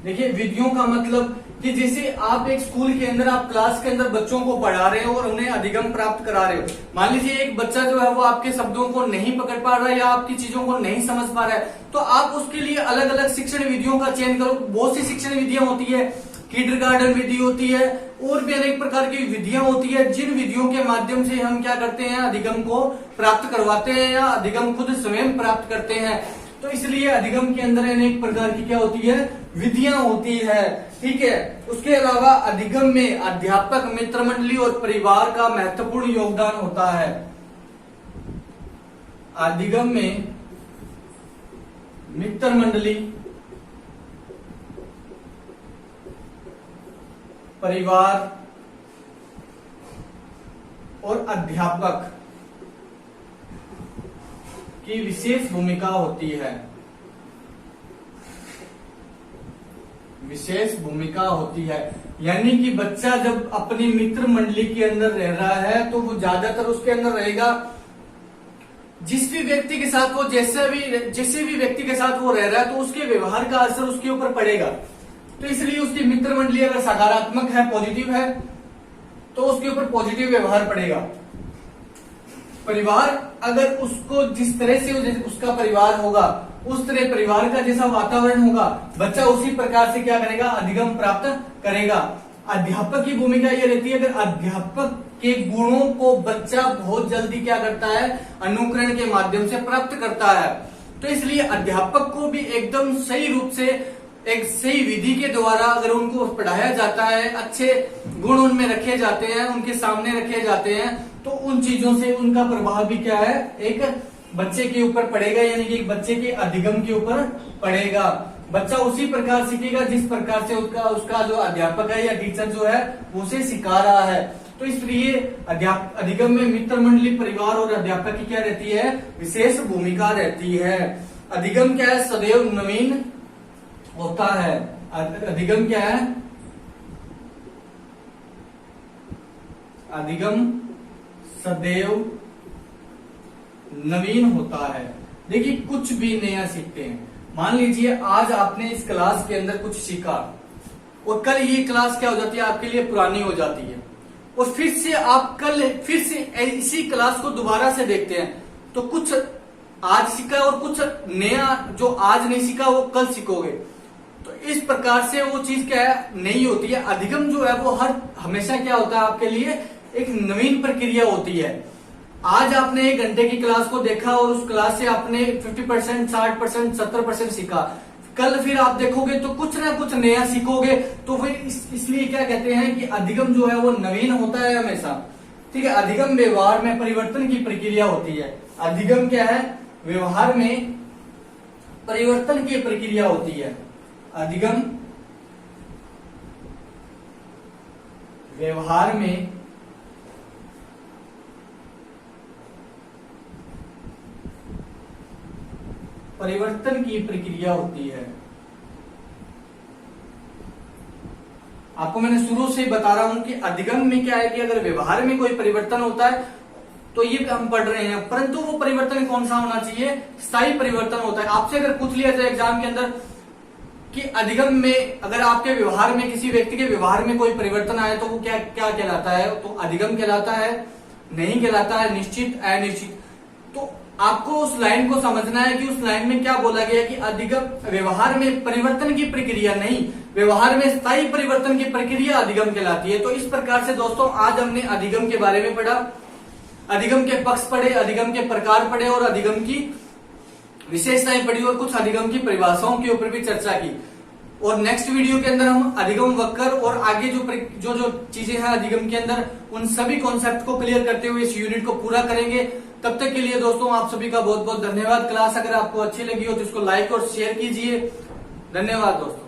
देखिए विधियों का मतलब कि जैसे आप एक स्कूल के अंदर, आप क्लास के अंदर बच्चों को पढ़ा रहे हो और उन्हें अधिगम प्राप्त करा रहे हो। मान लीजिए एक बच्चा जो है वो आपके शब्दों को नहीं पकड़ पा रहा है या आपकी चीजों को नहीं समझ पा रहा है, तो आप उसके लिए अलग अलग शिक्षण विधियों का चयन करो। बहुत सी शिक्षण विधियां होती है, किंडरगार्टन विधि होती है, और भी अनेक प्रकार की विधियां होती है, जिन विधियों के माध्यम से हम क्या करते हैं? अधिगम को प्राप्त करवाते हैं या अधिगम खुद स्वयं प्राप्त करते हैं। तो इसलिए अधिगम के अंदर अनेक प्रकार की क्या होती है, विधियां होती है। ठीक है, उसके अलावा अधिगम में अध्यापक, मित्र मंडली और परिवार का महत्वपूर्ण योगदान होता है। अधिगम में मित्र मंडली, परिवार और अध्यापक की विशेष भूमिका होती है। विशेष भूमिका होती है, यानी कि बच्चा जब अपनी मित्र मंडली के अंदर रह रहा है तो वो ज्यादातर उसके अंदर रहेगा, जिस भी व्यक्ति के साथ वो जैसे भी व्यक्ति के साथ वो रह रहा है तो उसके व्यवहार का असर उसके ऊपर पड़ेगा। तो इसलिए उसकी मित्र मंडली अगर सकारात्मक है, पॉजिटिव है, तो उसके ऊपर पॉजिटिव व्यवहार पड़ेगा। परिवार अगर उसको जिस तरह से उसका परिवार होगा, उस तरह परिवार का जैसा वातावरण होगा, बच्चा उसी प्रकार से क्या करेगा, अधिगम प्राप्त करेगा। अध्यापक की भूमिका ये रहती है, अगर अध्यापक के गुणों को बच्चा बहुत जल्दी क्या करता है, अनुकरण के माध्यम से प्राप्त करता है। तो इसलिए अध्यापक को भी एकदम सही रूप से एक सही विधि के द्वारा अगर उनको पढ़ाया जाता है, अच्छे गुण उनमें रखे जाते हैं, उनके सामने रखे जाते हैं, तो उन चीजों से उनका प्रभाव भी क्या है, एक बच्चे के ऊपर पड़ेगा, यानी कि एक बच्चे के अधिगम के ऊपर पड़ेगा। बच्चा उसी प्रकार सीखेगा जिस प्रकार से उसका जो अध्यापक है या टीचर जो है उसे सिखा रहा है। तो इसलिए अधिगम में मित्र मंडली, परिवार और अध्यापक की क्या रहती है, विशेष भूमिका रहती है। अधिगम क्या है, सदैव नवीन होता है। अधिगम क्या है, अधिगम सदैव नवीन होता है। देखिए कुछ भी नया सीखते हैं, मान लीजिए आज आपने इस क्लास के अंदर कुछ सीखा और कल ये क्लास क्या हो जाती है, आपके लिए पुरानी हो जाती है, और फिर से आप कल फिर से इसी क्लास को दोबारा से देखते हैं, तो कुछ आज सीखा और कुछ नया जो आज नहीं सीखा वो कल सीखोगे। तो इस प्रकार से वो चीज क्या है, नहीं होती है। अधिगम जो है वो हमेशा क्या होता है, आपके लिए एक नवीन प्रक्रिया होती है। आज आपने 1 घंटे की क्लास को देखा और उस क्लास से आपने 50%, 60%, 70% सीखा, कल फिर आप देखोगे तो कुछ ना कुछ नया सीखोगे। तो फिर इसलिए क्या कहते हैं कि अधिगम जो है वो नवीन होता है हमेशा। ठीक है, अधिगम व्यवहार में परिवर्तन की प्रक्रिया होती है। अधिगम क्या है, व्यवहार में परिवर्तन की प्रक्रिया होती है। अधिगम व्यवहार में परिवर्तन की प्रक्रिया होती है। आपको मैंने शुरू से बता रहा हूं कि अधिगम में क्या है कि अगर व्यवहार में कोई परिवर्तन होता है तो ये हम पढ़ रहे हैं, परंतु वो परिवर्तन कौन सा होना चाहिए, स्थायी परिवर्तन होता है। आपसे अगर पूछ लिया जाए एग्जाम के अंदर कि अधिगम में अगर आपके व्यवहार में, किसी व्यक्ति के व्यवहार में कोई परिवर्तन आए तो वो क्या क्या कहलाता है, तो अधिगम कहलाता है, नहीं कहलाता है, निश्चित, अनिश्चित। तो आपको उस लाइन को समझना है कि उस लाइन में क्या बोला गया कि अधिगम व्यवहार में परिवर्तन की प्रक्रिया नहीं, व्यवहार में स्थायी परिवर्तन की प्रक्रिया अधिगम कहलाती है। तो इस प्रकार से दोस्तों आज हमने अधिगम के बारे में पढ़ा, अधिगम के पक्ष पढ़े, अधिगम के प्रकार पढ़े और अधिगम की विशेषताएं पढ़ी और कुछ अधिगम की परिभाषाओं के ऊपर भी चर्चा की। और नेक्स्ट वीडियो के अंदर हम अधिगम वक्र और आगे जो जो चीजें हैं अधिगम के अंदर, उन सभी कॉन्सेप्ट को क्लियर करते हुए इस यूनिट को पूरा करेंगे। तब तक के लिए दोस्तों आप सभी का बहुत बहुत धन्यवाद। क्लास अगर आपको अच्छी लगी हो तो इसको लाइक और शेयर कीजिए। धन्यवाद दोस्तों।